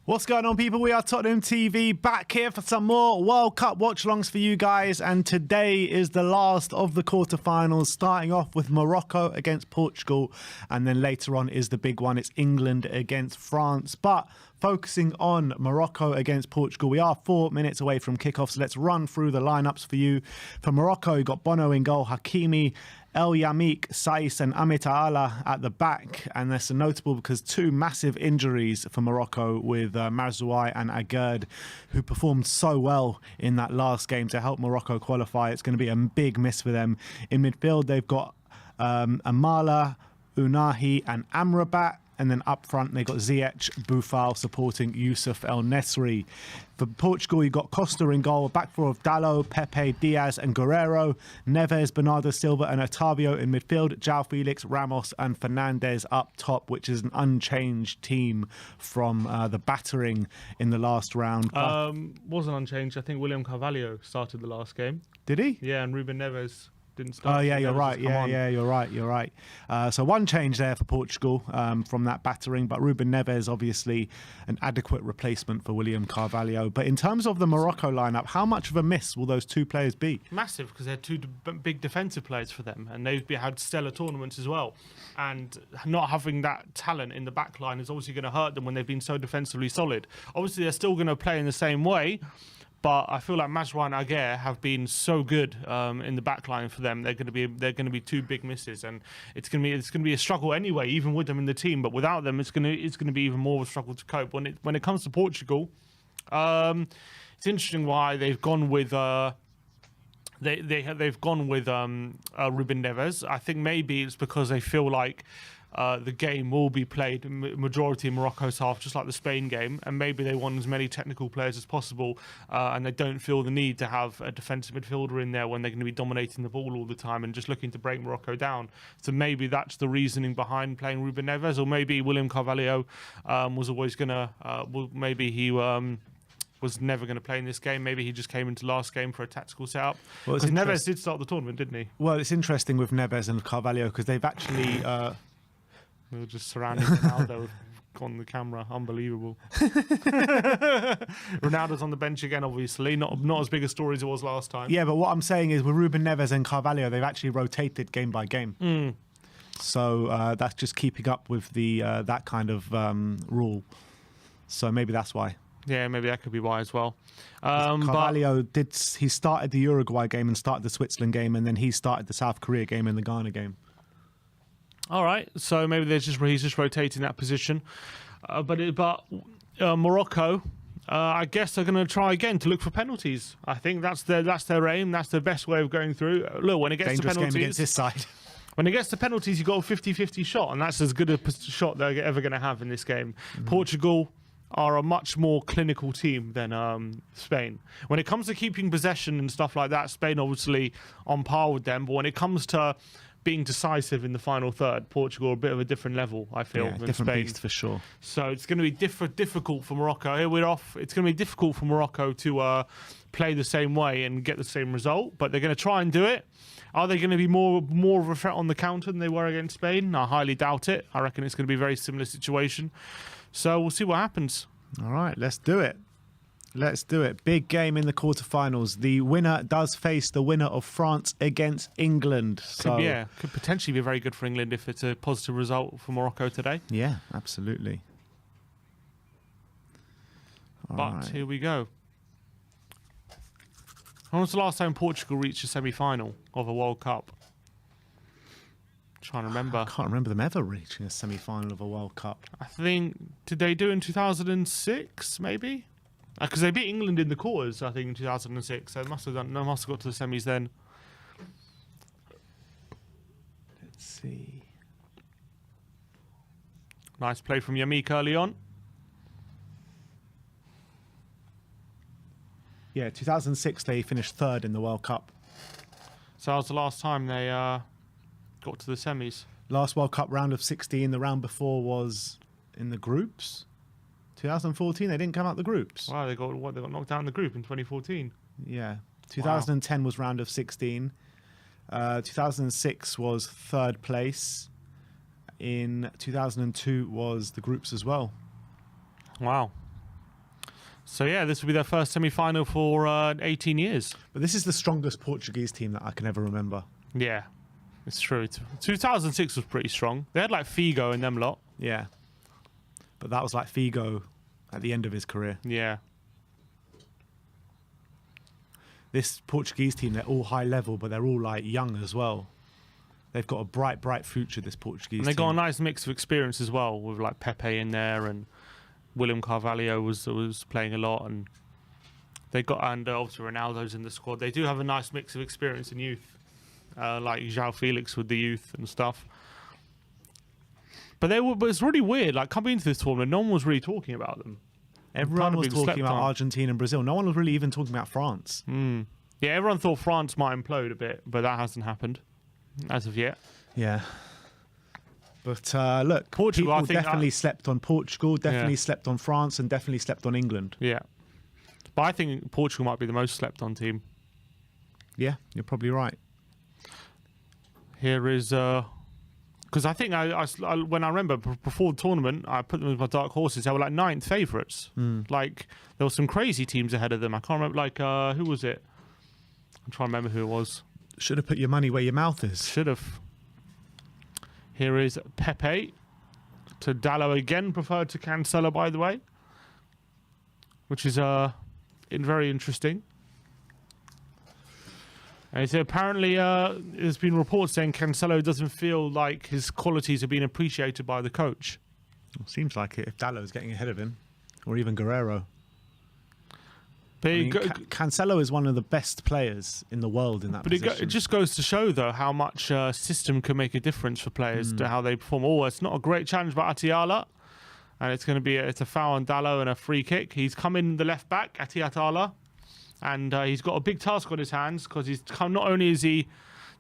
What's going on, people? We are Tottenham TV, back here for some more World Cup watch-alongs for you guys. And today is the last of the quarterfinals, starting off with Morocco against Portugal. And then later on is the big one. It's England against France. But focusing on Morocco against Portugal, we are 4 minutes away from kickoff. So let's run through the lineups for you. For Morocco, you got Bono in goal, Hakimi, El Yamik, Saiss and Amit Allah at the back. And that's notable because two massive injuries for Morocco with Marzouai and Agerd, who performed so well in that last game to help Morocco qualify. It's going to be a big miss for them. In midfield, they've got Amala, Unahi and Amrabat. And then up front, they got Ziyech, Boufal supporting Yusuf El Nesri. For Portugal, you got Costa in goal, a back four of Dalot, Pepe, Diaz and Guerrero, Neves, Bernardo Silva and Otavio in midfield, João Felix, Ramos and Fernandes up top, which is an unchanged team from the battering in the last round. Wasn't unchanged. I think William Carvalho started the last game. Did he? Yeah, and Ruben Neves didn't start. Oh yeah, you're right. Yeah, you're right. So one change there for Portugal from that battering, but Ruben Neves obviously an adequate replacement for William Carvalho. But in terms of the Morocco lineup, how much of a miss will those two players be? Massive, because they're two big defensive players for them, and they've had stellar tournaments as well. And not having that talent in the back line is obviously going to hurt them when they've been so defensively solid. Obviously, they're still going to play in the same way. But I feel like Marzouai and Agerd have been so good in the backline for them. They're going to be two big misses, and it's going to be a struggle anyway, even with them in the team. But without them, it's going to be even more of a struggle to cope. When it comes to Portugal, it's interesting why they've gone with they've gone with Ruben Neves. I think maybe it's because they feel like the game will be played majority in Morocco's half, just like the Spain game, and maybe they want as many technical players as possible, and they don't feel the need to have a defensive midfielder in there when they're going to be dominating the ball all the time and just looking to break Morocco down. So maybe that's the reasoning behind playing Ruben Neves, or maybe William Carvalho was always going to, maybe he was never going to play in this game. Maybe he just came into last game for a tactical setup. Because Neves did start the tournament, didn't he? Well, it's interesting with Neves and Carvalho because they've actually... We were just surrounding Ronaldo on the camera. Unbelievable. Ronaldo's on the bench again, obviously. Not as big a story as it was last time. Yeah, but what I'm saying is with Ruben Neves and Carvalho, they've actually rotated game by game. So that's just keeping up with the that kind of rule. So maybe that's why. Yeah, maybe that could be why as well. Carvalho he started the Uruguay game and started the Switzerland game, and then he started the South Korea game and the Ghana game. All right, so maybe he's just rotating that position, but Morocco, I guess they're going to try again to look for penalties. I think that's their aim. That's the best way of going through. Look, when it gets Dangerous to penalties, game against this side. When it gets to penalties, you've got a 50-50 shot, and that's as good a shot they're ever going to have in this game. Portugal are a much more clinical team than Spain. When it comes to keeping possession and stuff like that, Spain obviously on par with them. But when it comes to being decisive in the final third, Portugal are a bit of a different level, I feel, than different Spain. Beast for sure. So it's going to be difficult for Morocco. Here we're off. It's going to be difficult for Morocco to play the same way and get the same result, but they're going to try and do it. Are they going to be more of a threat on the counter than they were against Spain? I highly doubt it. I reckon it's going to be a very similar situation. So we'll see what happens. All right, let's do it. Let's do it. Big game in the quarterfinals. The winner does face the winner of France against England. So could potentially be very good for England if it's a positive result for Morocco today. Yeah, absolutely. But here we go. When was the last time Portugal reached a semi-final of a World Cup? I'm trying to remember. I can't remember them ever reaching a semi-final of a World Cup. I think, did they do it in 2006, maybe? Because they beat England in the quarters, I think, in 2006. So they must have got to the semis then. Let's see. Nice play from Yamik early on. Yeah, 2006 they finished third in the World Cup. So that was the last time they got to the semis. Last World Cup round of 16. The round before was in the groups. 2014, they didn't come out the groups. Wow, they got knocked out in the group in 2014. Yeah. 2010 was round of 16. 2006 was third place. In 2002 was the groups as well. Wow. So yeah, this will be their first semi-final for 18 years. But this is the strongest Portuguese team that I can ever remember. Yeah, it's true. 2006 was pretty strong. They had like Figo and them lot. Yeah. But that was like Figo at the end of his career. Yeah. This Portuguese team, they're all high level, but they're all like young as well. They've got a bright, bright future, this Portuguese And they team. got a nice mix of experience as well, with like Pepe in there, and William Carvalho was playing a lot, and they got, and obviously Ronaldo's in the squad. They do have a nice mix of experience and youth, like João Felix with the youth and stuff. But it's really weird. Like coming into this tournament, no one was really talking about them. Everyone was talking about Argentina and Brazil. No one was really even talking about France. Yeah, everyone thought France might implode a bit, but that hasn't happened as of yet. Yeah. But look, Portugal, I people think definitely slept on Portugal, definitely slept on France, and definitely slept on England. Yeah. But I think Portugal might be the most slept on team. Yeah, you're probably right. Here is... Because I think when I remember before the tournament, I put them as my dark horses. They were like 9th favourites. Like there were some crazy teams ahead of them. I can't remember. Like who was it? I'm trying to remember who it was. Should have put your money where your mouth is. Should have. Here is Pepe to Dallo again, preferred to Cancelo, by the way, which is very interesting. And so apparently there's been reports saying Cancelo doesn't feel like his qualities are being appreciated by the coach. Well, seems like it if Dallo's getting ahead of him, or even Guerrero. But I mean, Cancelo is one of the best players in the world in that position. It just goes to show, though, how much system can make a difference for players to how they perform. Oh, it's not a great challenge by Atiala, and it's going to be it's a foul on Dallo and a free kick. He's come in the left back, Atiala. And he's got a big task on his hands because not only is he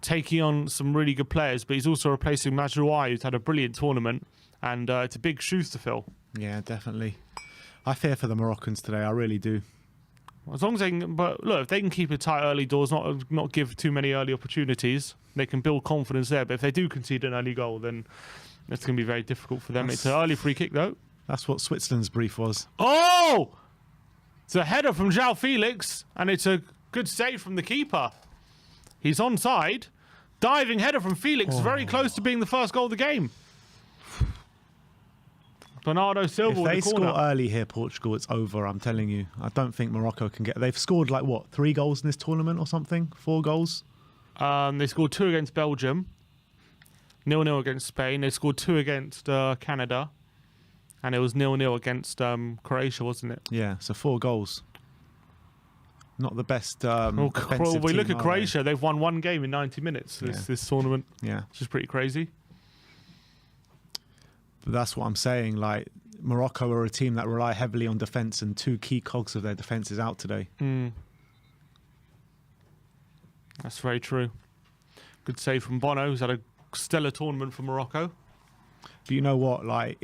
taking on some really good players, but he's also replacing Majrouai, who's had a brilliant tournament, and it's a big shoes to fill. Yeah, definitely. I fear for the Moroccans today. I really do. As long as they can, but look, if they can keep it tight early doors, not give too many early opportunities, they can build confidence there. But if they do concede an early goal, then it's going to be very difficult for them. It's an early free kick, though. That's what Switzerland's brief was. Oh! It's a header from João Felix, and it's a good save from the keeper. He's onside. Diving header from Felix, very close to being the first goal of the game. Bernardo Silva with the corner. If they score early here, Portugal, it's over, I'm telling you. I don't think Morocco can get... They've scored, like, what, 3 goals in this tournament or something? 4 goals? They scored 2 against Belgium. 0-0 against Spain. They scored 2 against Canada. And it was 0-0 against Croatia, wasn't it? Yeah, so 4 goals. Not the best we look at Croatia. They've won 1 game in 90 minutes this tournament. Yeah. Which is pretty crazy. But that's what I'm saying. Like, Morocco are a team that rely heavily on defence, and 2 key cogs of their defence is out today. That's very true. Good save from Bono, who's had a stellar tournament for Morocco. But you know what? Like,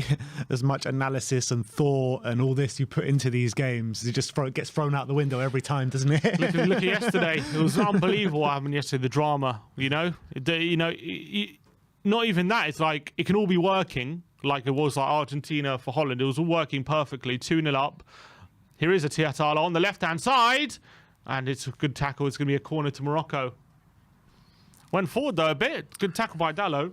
as much analysis and thought and all this you put into these games, it just gets thrown out the window every time, doesn't it? Look at yesterday. It was unbelievable what happened yesterday. The drama, not even that. It's like it can all be working, like it was like Argentina for Holland. It was all working perfectly. 2-0 up. Here is a Tiatala on the left-hand side, and it's a good tackle. It's going to be a corner to Morocco. Went forward though a bit. Good tackle by Dallo.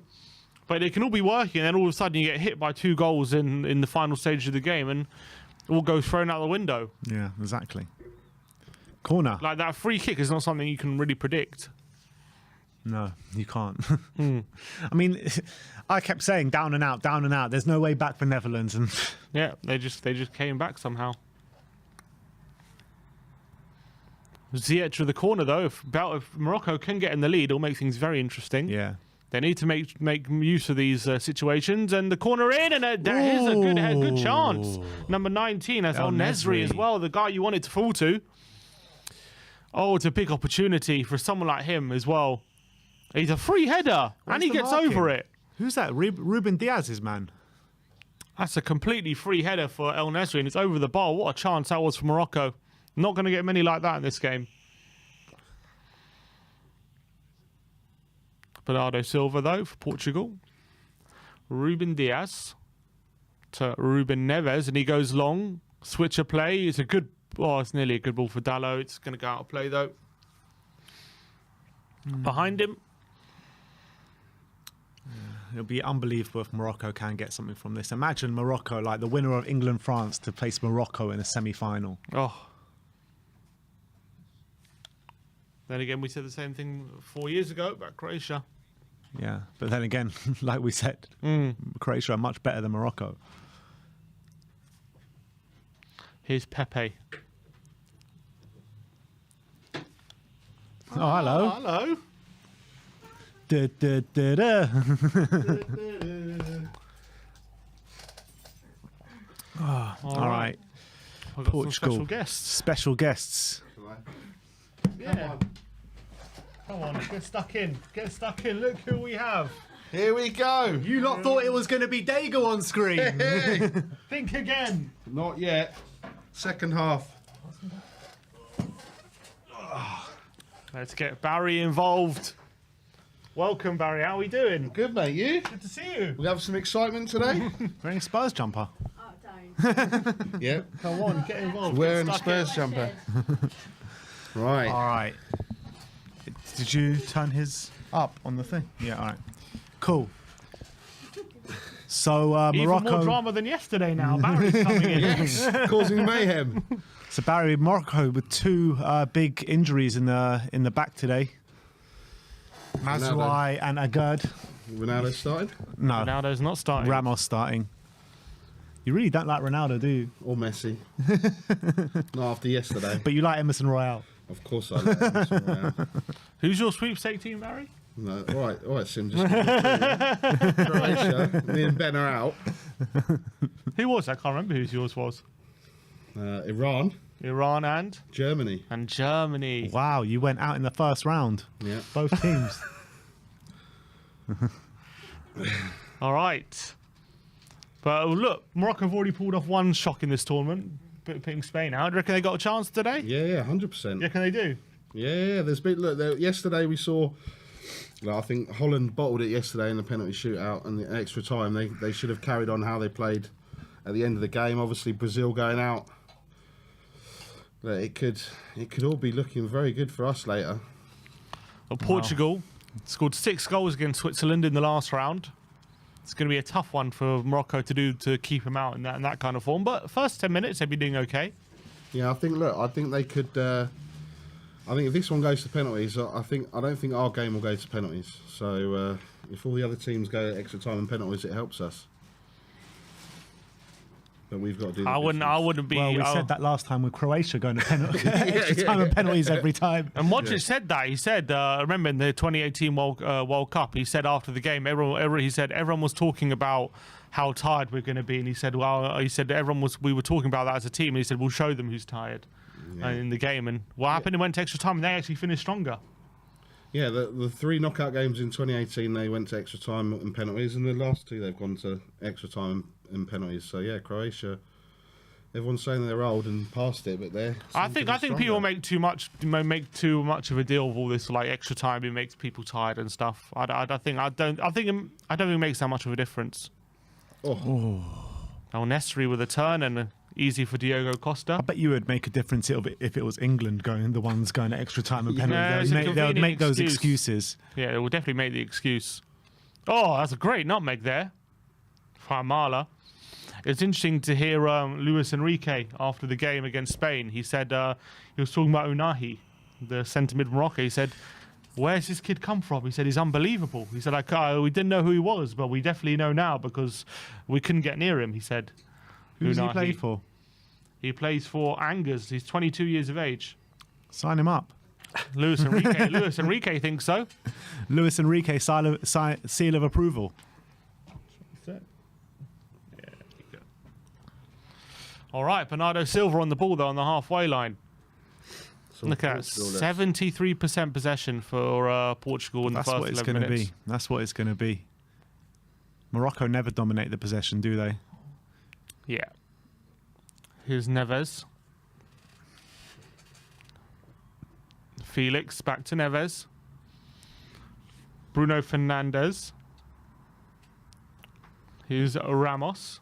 But it can all be working, and then all of a sudden you get hit by 2 goals in the final stage of the game, and it all goes thrown out the window. Yeah, exactly. Corner. Like that free kick is not something you can really predict. No, you can't. I mean, I kept saying down and out, down and out. There's no way back for Netherlands, and yeah, they just came back somehow. Ziyech with the corner though. If Morocco can get in the lead, it'll make things very interesting. Yeah. They need to make use of these situations, and the corner in, and there is a good chance. Number 19, that's El Nesri as well, the guy you wanted to fall to. Oh, it's a big opportunity for someone like him as well. He's a free header, and he gets over it. Who's that? Ruben Diaz's man. That's a completely free header for El Nesri, and it's over the bar. What a chance that was for Morocco. Not going to get many like that in this game. Bernardo Silva, though, for Portugal. Ruben Diaz to Ruben Neves, and he goes long. Switcher play. It's a good Oh, it's nearly a good ball for Dallo. It's going to go out of play, though. Behind him. It'll be unbelievable if Morocco can get something from this. Imagine Morocco, like the winner of England-France, to face Morocco in a semi-final. Oh. Then again, we said the same thing 4 years ago about Croatia. Yeah, but then again, like we said, Croatia are much better than Morocco. Here's Pepe. Oh, hello. Hello. Da, da, da, da. All right. I've got Portugal. some special guests. Special guests. Yeah. Come on, get stuck in. Get stuck in. Look who we have. Here we go. You lot thought it was going to be Dago on screen. Think again. Not yet. Second half. Let's get Barry involved. Welcome, Barry. How are we doing? Good, mate. You? Good to see you. We have some excitement today. Wearing a Spurs jumper. Oh, don't. Yep. Come on, get involved. Wearing a Get stuck in. Spurs jumper. Right. All right. Did you turn his up on the thing? Yeah, all right. Cool. So Even Morocco. more drama than yesterday now. Barry's coming in. Yes. Causing mayhem. So Barry, Morocco with two big injuries in the back today. Mazouai and Agard. Ronaldo started. No, Ronaldo's not starting. Ramos starting. You really don't like Ronaldo, do you? Or Messi. Not after yesterday. But you like Emerson Royale. Of course I like this. Who's your sweepstake team, Barry? No. All right, Sim. Just Croatia. Me and Ben are out. Who was? I can't remember who yours was. Iran. Iran and Germany. Germany. Wow, you went out in the first round. Yeah. Both teams. All right. But look, Morocco have already pulled off one shock in this tournament, beating Spain out. Do you reckon they got a chance today? Yeah, 100%. You reckon they do? Yeah, there's been yesterday we saw. I think Holland bottled it yesterday in the penalty shootout and the extra time. They should have carried on how they played at the end of the game. Obviously, Brazil going out. It could all be looking very good for us later. Well, Portugal scored 6 goals against Switzerland in the last round. It's going to be a tough one for Morocco to do to keep him out in that kind of form. But first 10 minutes, they'd be doing okay. Yeah, I think they could. I think if this one goes to penalties, I don't think our game will go to penalties. So if all the other teams go extra time and penalties, it helps us. But we've got to do. I wouldn't be. Well, we said that last time with Croatia going to extra time and penalties every time. And Modric said that. He said, remember in the 2018 World Cup, he said after the game, everyone was talking about how tired we're going to be, and he said, we were talking about that as a team, and he said, we'll show them who's tired in the game. And what happened? It went to extra time, and they actually finished stronger. Yeah, the 3 knockout games in 2018, they went to extra time and penalties, and the last 2 they've gone to extra time and penalties. So yeah, Croatia. Everyone's saying they're old and past it, but they're. I think people make too much of a deal of all this like extra time. It makes people tired and stuff. I don't think it makes that much of a difference. Oh. El Nesri with a turn and easy for Diogo Costa. I bet you would make a difference if it was England the ones going to extra time and Yeah, penalties. They would make those excuse. excuses. Yeah, it will definitely make the excuse. Oh, that's a great nutmeg there. Mala. It's interesting to hear Luis Enrique after the game against Spain. He said he was talking about Unahi, the centre mid Morocco. He said, "Where's this kid come from?" He said, "He's unbelievable." He said, we didn't know who he was, but we definitely know now because we couldn't get near him." He said, Who's he Unahi. played for? He plays for Angers. He's 22 years of age. Sign him up. Luis Enrique. Luis Enrique thinks so. Luis Enrique, seal of approval. All right, Bernardo Silva on the ball though on the halfway line. So Look at that, 73% possession for Portugal in the That's first what it's 11 going to minutes. be. That's what it's going to be. Morocco never dominate the possession, do they? Yeah. Here's Neves. Felix back to Neves. Bruno Fernandes. Here's Ramos.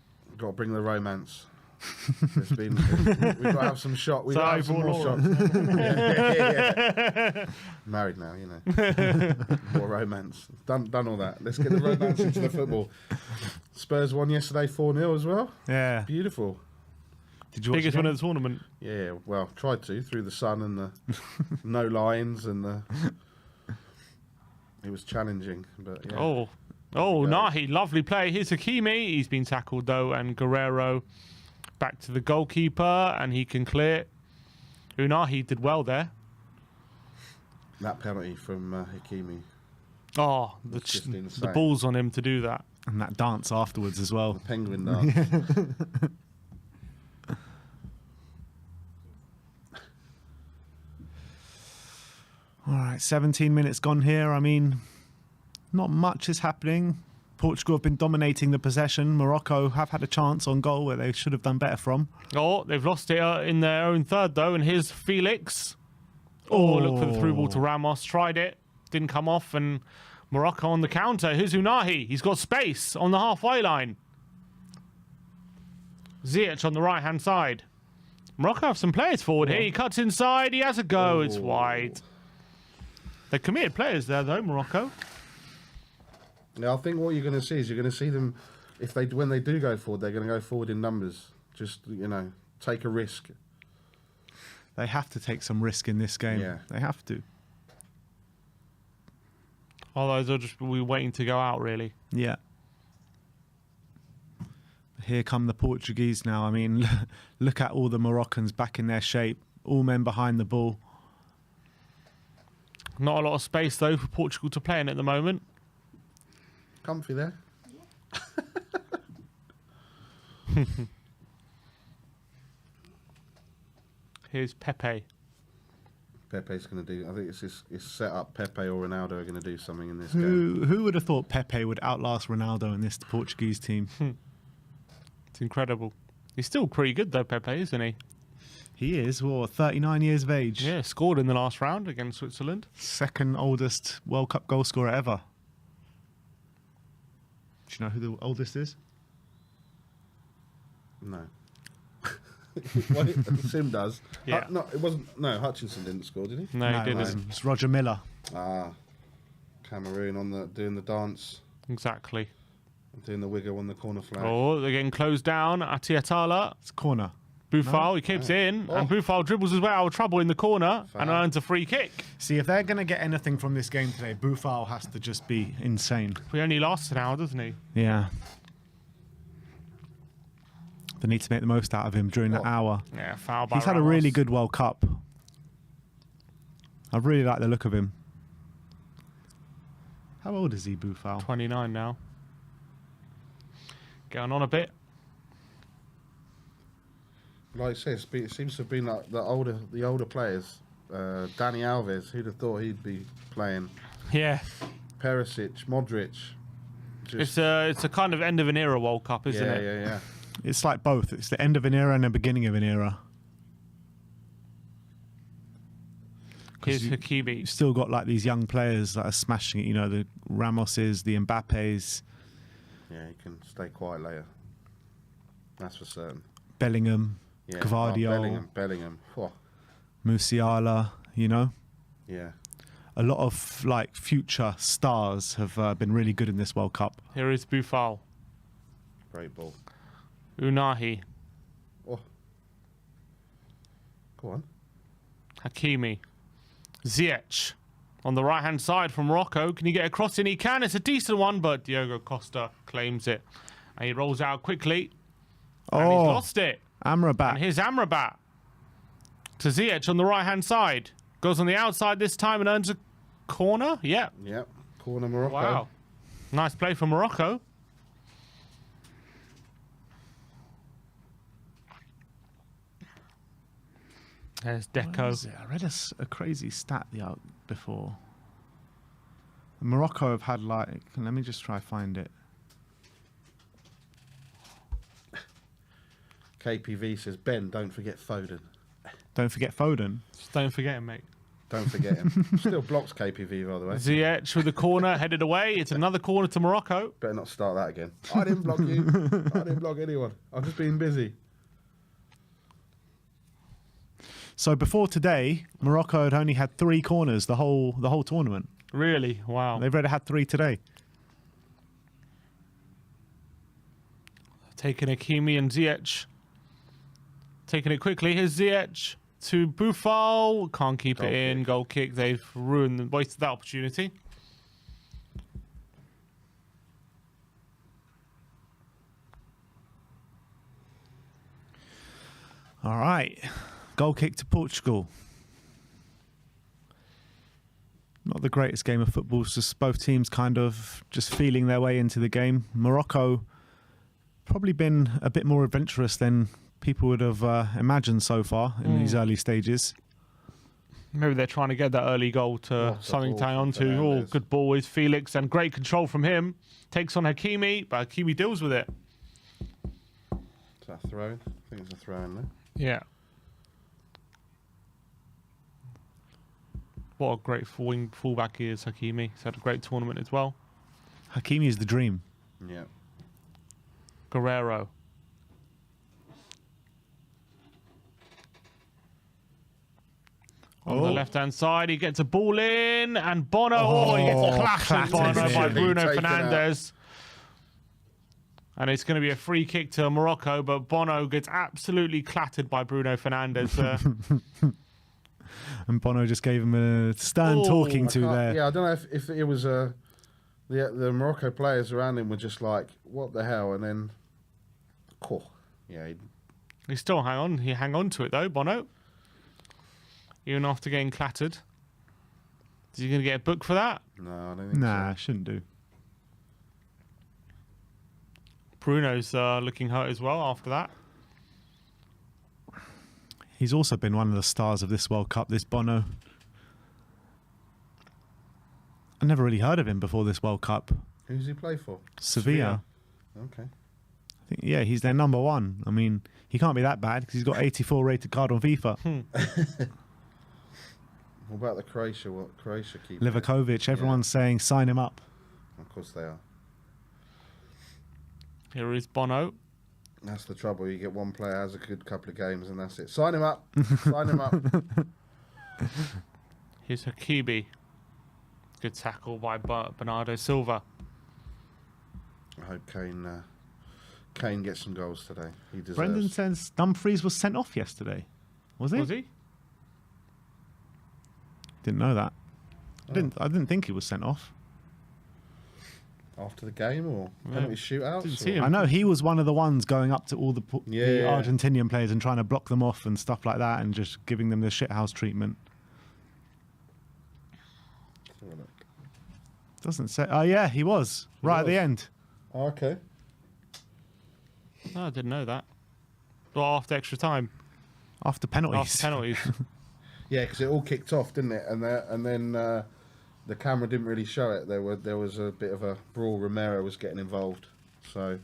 Got to bring the romance. We've got to have some shot. We've got to have some more shots. Yeah. Married now, you know. More romance. Done all that. Let's get the romance into the football. Spurs won yesterday 4-0 as well. Yeah. Beautiful. Did you watch Biggest the win game? of the tournament. Yeah, well, tried to through the sun and the no lines and the. It was challenging, but yeah. Oh, Nahi, lovely play. Here's Hakimi. He's been tackled though, and Guerrero back to the goalkeeper, and he can clear. Unahi did well there. That penalty from Hakimi. Oh, It's just the insane. balls on him to do that. And that dance afterwards as well. Penguin dance. All right, 17 minutes gone here. I mean, not much is happening. Portugal have been dominating the possession. Morocco have had a chance on goal where they should have done better from. Oh, they've lost it in their own third though, and here's Felix. Oh, look for the through ball to Ramos. Tried it, didn't come off, and Morocco on the counter. Here's Unahi. He's got space on the halfway line. Ziyech on the right-hand side. Morocco have some players forward here. He cuts inside. He has a go. It's wide. They're committed players there, though, Morocco. Now, I think what you're going to see is you're going to see them, when they do go forward, they're going to go forward in numbers. Just, take a risk. They have to take some risk in this game. Yeah. They have to. Otherwise, they'll just be waiting to go out, really. Yeah. Here come the Portuguese now. I mean, look at all the Moroccans back in their shape. All men behind the ball. Not a lot of space, though, for Portugal to play in at the moment. Comfy there. Here's Pepe. Pepe's going to do. I think it's set up. Pepe or Ronaldo are going to do something in this game. Who would have thought Pepe would outlast Ronaldo in this Portuguese team? It's incredible. He's still pretty good, though, Pepe, isn't he? He is, 39 years of age. Yeah, scored in the last round against Switzerland. Second oldest World Cup goal scorer ever. Do you know who the oldest is? No. Well, Sim does. Yeah. No, it wasn't. No, Hutchinson didn't score, did he? No, he didn't. It's Roger Miller. Cameroon doing the dance, Exactly. doing the wiggle on the corner flag. Oh, they're getting closed down. Atiatala. It's corner. Boufal, he keeps it in. Oh. And Boufal dribbles as well out of trouble in the corner and Foul. earns a free kick. See, if they're going to get anything from this game today, Boufal has to just be insane. He only lasts an hour, doesn't he? Yeah. They need to make the most out of him during that hour. Yeah, foul by He's had a Ramos. really good World Cup. I really like the look of him. How old is he, Boufal? 29 now. Going on a bit. Like I said, it seems to have been like the older players. Dani Alves, who'd have thought he'd be playing? Yeah. Perisic, Modric. It's a kind of end of an era World Cup, isn't it? Yeah. It's like both. It's the end of an era and the beginning of an era. Here's You've Hakimi. still got like these young players that are smashing it. You know, the Ramoses, the Mbappes, Yeah, he can stay quiet later. That's for certain. Bellingham, Yeah. Gvardiol, Bellingham. Oh, Musiala. You know, yeah. a lot of like future stars have been really good in this World Cup. Here is Boufal. Great ball. Unahi. Oh. Go on. Hakimi. Ziyech. On the right-hand side from Morocco. Can he get a cross in? He can. It's a decent one, but Diogo Costa claims it. And he rolls out quickly. And he's lost it. Amrabat. And here's Amrabat. To Ziyech on the right-hand side. Goes on the outside this time and earns a corner. Yeah. Yep. Corner Morocco. Wow. Nice play for Morocco. There's What Deco. is it? I read a crazy stat before. Morocco have had like, let me just try find it. KPV says, Ben, don't forget Foden. Don't forget Foden. Just don't forget him, mate. Don't forget him. Still blocks KPV, by the way. Ziyech with the corner, headed away. It's another corner to Morocco. Better not start that again. I didn't block you. I didn't block anyone. I've just been busy. So before today, Morocco had only had 3 corners the whole tournament. Really? Wow. They've already had 3 today. Taking Hakimi and Ziyech. Taking it quickly. Here's Ziyech to Boufal. Can't keep it in. Goal kick. They've wasted that opportunity. All right. Goal kick to Portugal. Not the greatest game of football. It's just both teams kind of just feeling their way into the game. Morocco probably been a bit more adventurous than people would have imagined so far in these early stages. Maybe they're trying to get that early goal to something to hang on to. Oh, good ball is Felix and great control from him. Takes on Hakimi, but Hakimi deals with it. Is that a throw? I think it's a throw in there. Yeah. What a great fullback he is, Hakimi. He's had a great tournament as well. Hakimi is the dream. Yeah. Guerrero. On the left-hand side, he gets a ball in, and Bono, he gets clattered Bono by Bruno Fernandes. And it's going to be a free kick to Morocco, but Bono gets absolutely clattered by Bruno Fernandes. And Bono just gave him a stern talking to there. Yeah, I don't know if it was the Morocco players around him were just like, what the hell? And then, yeah. He still hang on to it though, Bono. Even after getting clattered. Is he going to get a book for that? No, I don't think Nah, so. shouldn't do. Bruno's looking hurt as well after that. He's also been one of the stars of this World Cup, this Bono. I never really heard of him before this World Cup. Who's he play for? Sevilla. Okay. I think, yeah, he's their number 1. I mean, he can't be that bad because he's got 84 rated card on FIFA. What about the Croatia keeper? Livakovic, everyone's saying sign him up. Of course they are. Here is Bono. That's the trouble. You get one player has a good couple of games and that's it. Sign him up. Sign him up. Here's Hakimi. Good tackle by Bernardo Silva. I hope Kane gets some goals today. He deserves. Brendan says Dumfries was sent off yesterday. Was he? Was he? Didn't know that. I didn't think he was sent off. After the game or penalty shootouts? Didn't see him. I know he was one of the ones going up to all the Yeah. Argentinian players and trying to block them off and stuff like that and just giving them the shithouse treatment. Doesn't say. Oh, yeah, he was. Right at the end. Oh, okay. No, I didn't know that. Well, after extra time. After penalties. After penalties. Yeah, because it all kicked off, didn't it? And then the camera didn't really show it. There was a bit of a brawl. Romero was getting involved. So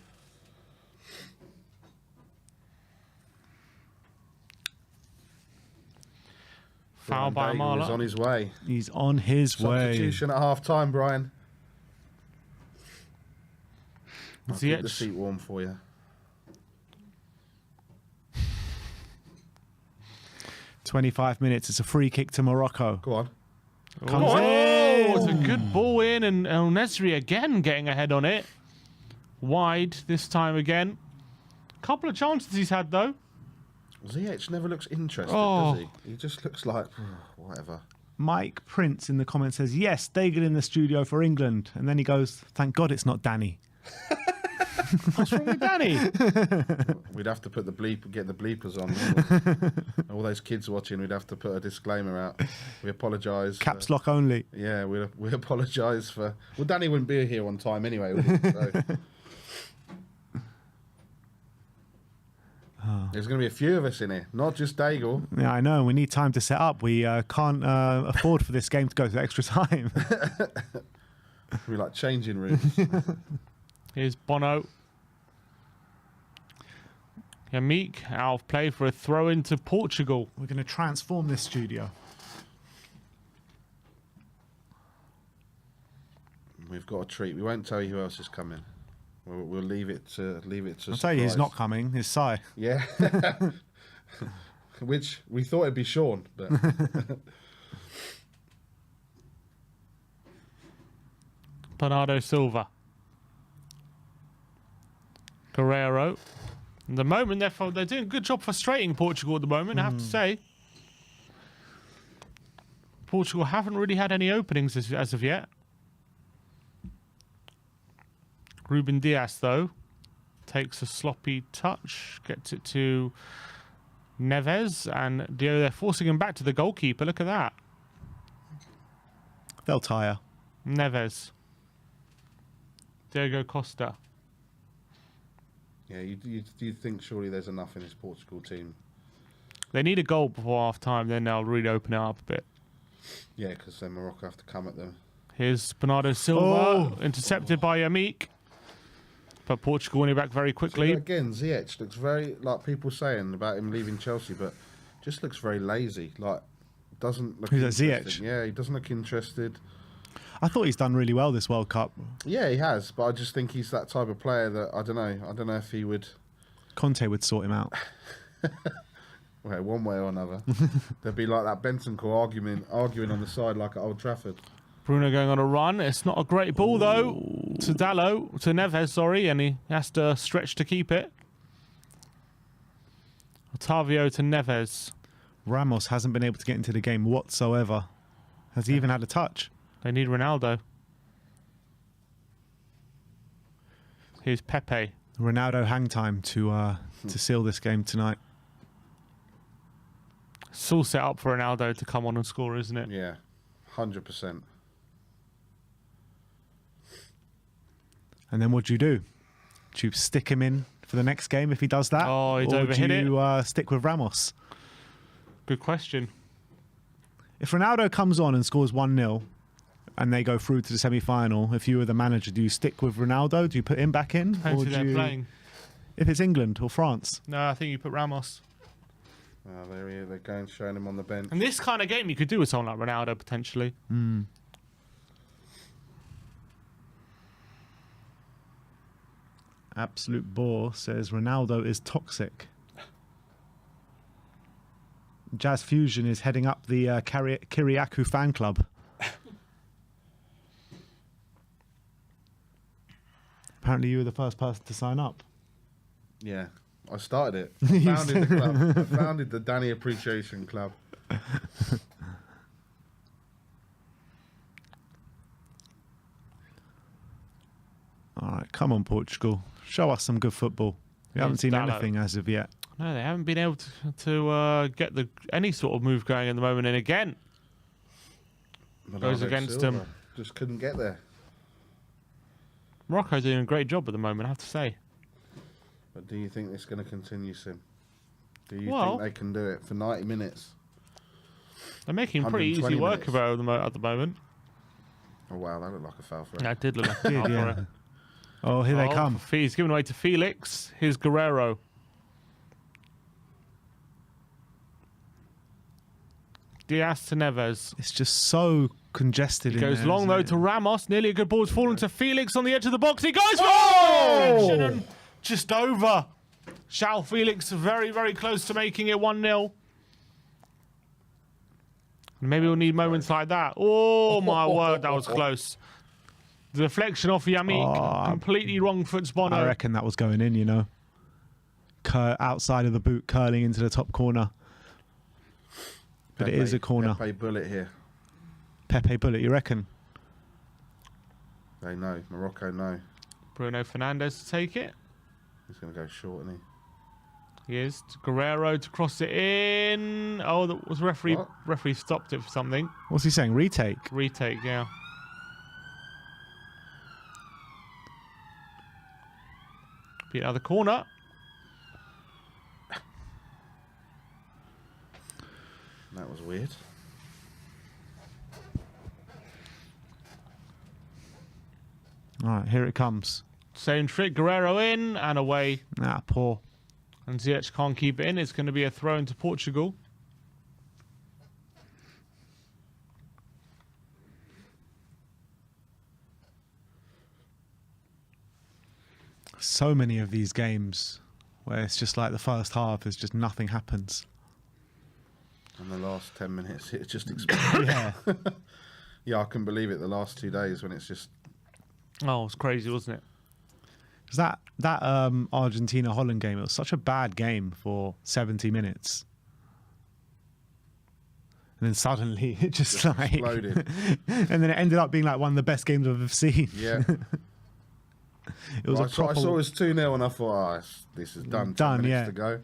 Foul by Brian Daigle is on Amala. his way. He's on his way. Substitution at half time, Brian. I'll keep the Ziyech. seat warm for you. 25 minutes. It's a free kick to Morocco. Go on. Comes Oh, in. it's a good ball in, and El Nesri again getting ahead on it. Wide this time again. Couple of chances he's had though. Ziyech never looks interested, Oh. does he? He just looks like whatever. Mike Prince in the comments says, yes, Daigle in the studio for England. And then he goes, thank God it's not Danny. What's wrong with Danny? We'd have to put get the bleepers on. All those kids watching, we'd have to put a disclaimer out. We apologise. Caps lock only. Yeah, we apologise for. Well, Danny wouldn't be here on time anyway, would he? So. There's going to be a few of us in here, not just Daigle. Yeah, I know. We need time to set up. We can't afford for this game to go to extra time. We like changing rooms. Here's Bono. Yamik out of play for a throw into Portugal. We're going to transform this studio. We've got a treat. We won't tell you who else is coming. We'll leave it to I'll tell you who's not coming. It's Sai. Yeah. Which we thought it'd be Sean, but Bernardo Silva. Guerrero. At the moment, they're doing a good job frustrating Portugal at the moment, I have to say. Portugal haven't really had any openings as of yet. Ruben Dias, though, takes a sloppy touch, gets it to Neves, and they're forcing him back to the goalkeeper. Look at that. They'll tire. Neves. Diego Costa. yeah, you'd think surely there's enough in this Portugal team. They need a goal before half-time, then they'll really open it up a bit. Yeah, because then Morocco have to come at them. Here's Bernardo Silva, intercepted by Yamik. But Portugal winning back very quickly. So again, Ziyech looks very, like people saying about him leaving Chelsea, but just looks very lazy. Like, doesn't look Who's that, interested. Ziyech? Yeah, he doesn't look interested. I thought he's done really well this World Cup. Yeah, he has, but I just think he's that type of player that, I don't know if he would... Conte would sort him out. Well, one way or another. There'd be like that Bentancur arguing on the side like at Old Trafford. Bruno going on a run. It's not a great ball, though, to Neves, sorry, and he has to stretch to keep it. Otavio to Neves. Ramos hasn't been able to get into the game whatsoever. Has he even had a touch? They need Ronaldo. Here's Pepe. Ronaldo hang time to seal this game tonight. It's all set up for Ronaldo to come on and score, isn't it? Yeah, 100%. And then what do? Do you stick him in for the next game if he does that? Oh, he's or overhit do you stick with Ramos? Good question. If Ronaldo comes on and scores 1-0 and they go through to the semi-final, if you were the manager, do you stick with Ronaldo? Do you put him back in? Depends Or who do they're you, playing. if it's England or France? No, I think you put Ramos. Oh, there he is. They're going, showing him on the bench. And this kind of game you could do with someone like Ronaldo, potentially. Absolute Bore says Ronaldo is toxic. Jazz Fusion is heading up the Kiriakou fan club. Apparently you were the first person to sign up. Yeah, I started it. I founded the club. I founded the Danny Appreciation Club. All right, come on, Portugal. Show us some good football. We haven't seen Dalot. anything as of yet. No, they haven't been able to get any sort of move going at the moment. And again, goes Ronaldo against Silva them. Just couldn't get there. Morocco's doing a great job at the moment, I have to say. But do you think it's going to continue, Sim? Do you Well- think they can do it for 90 minutes? They're making pretty 120 easy work minutes. of it at the moment. Oh, wow, that looked like a foul for him. Yeah, it did look like a foul for yeah. it. Oh, here they Oh, come. He's given away to Felix. Here's Guerrero. Diaz to Neves. It's just so congested in Goes there, long isn't though it? to Ramos. Nearly a good ball. It's fallen to Felix on the edge of the box. He goes for Oh! it! Just over. João Felix very, very close to making it 1-0. Maybe we'll need moments like that. Oh my word, that was close. The deflection off Yamik. Completely wrong foot I Bono. reckon that was going in, you know. Outside of the boot, curling into the top corner. But it is a corner. Pepe bullet here. Pepe bullet, you reckon? They know. Morocco know. Bruno Fernandes to take it. He's going to go short, isn't he? He is. Guerrero to cross it in. Oh, that was referee. What? Referee stopped it for something. What's he saying? Retake? Retake, yeah. Be another corner. That was weird. All right, here it comes. Same trick. Guerrero in and away. Ah, poor. And Ziyech can't keep it in. It's going to be a throw into Portugal. So many of these games where it's just like the first half is just nothing happens. And the last 10 minutes, it just exploded. Yeah. Yeah, I couldn't believe it the last 2 days when it's just... Oh, it was crazy, wasn't it? Because that Argentina-Holland game, it was such a bad game for 70 minutes. And then suddenly it just like... exploded. And then it ended up being like one of the best games I've ever seen. Yeah. It was I a proper... saw it was 2-0 and I thought, this is done. 10 minutes to go.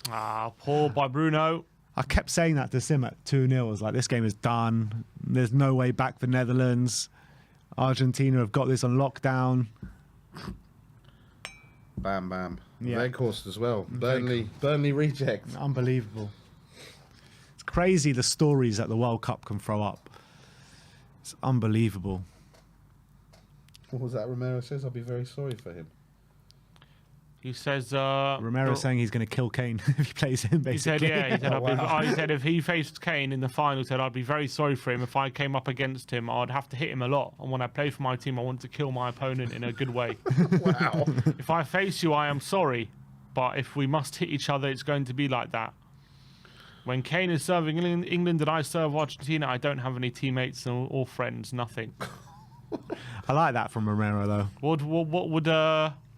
Ah, poor by Bruno. I kept saying that to Sim at 2-0. I was like, this game is done. There's no way back for Netherlands. Argentina have got this on lockdown. Bam, bam. Yeah. Weghorst as well. Burnley reject. Unbelievable. It's crazy the stories that the World Cup can throw up. It's unbelievable. What was that Romero says? I'll be very sorry for him. He says... Romero saying he's going to kill Kane if he plays him, basically. He said, yeah, he said, Wow. he said if he faced Kane in the final, he said, I'd be very sorry for him. If I came up against him, I'd have to hit him a lot. And when I play for my team, I want to kill my opponent in a good way. Wow. If I face you, I am sorry. But if we must hit each other, it's going to be like that. When Kane is serving England and I serve Argentina, I don't have any teammates or friends, nothing. I like that from Romero, though. What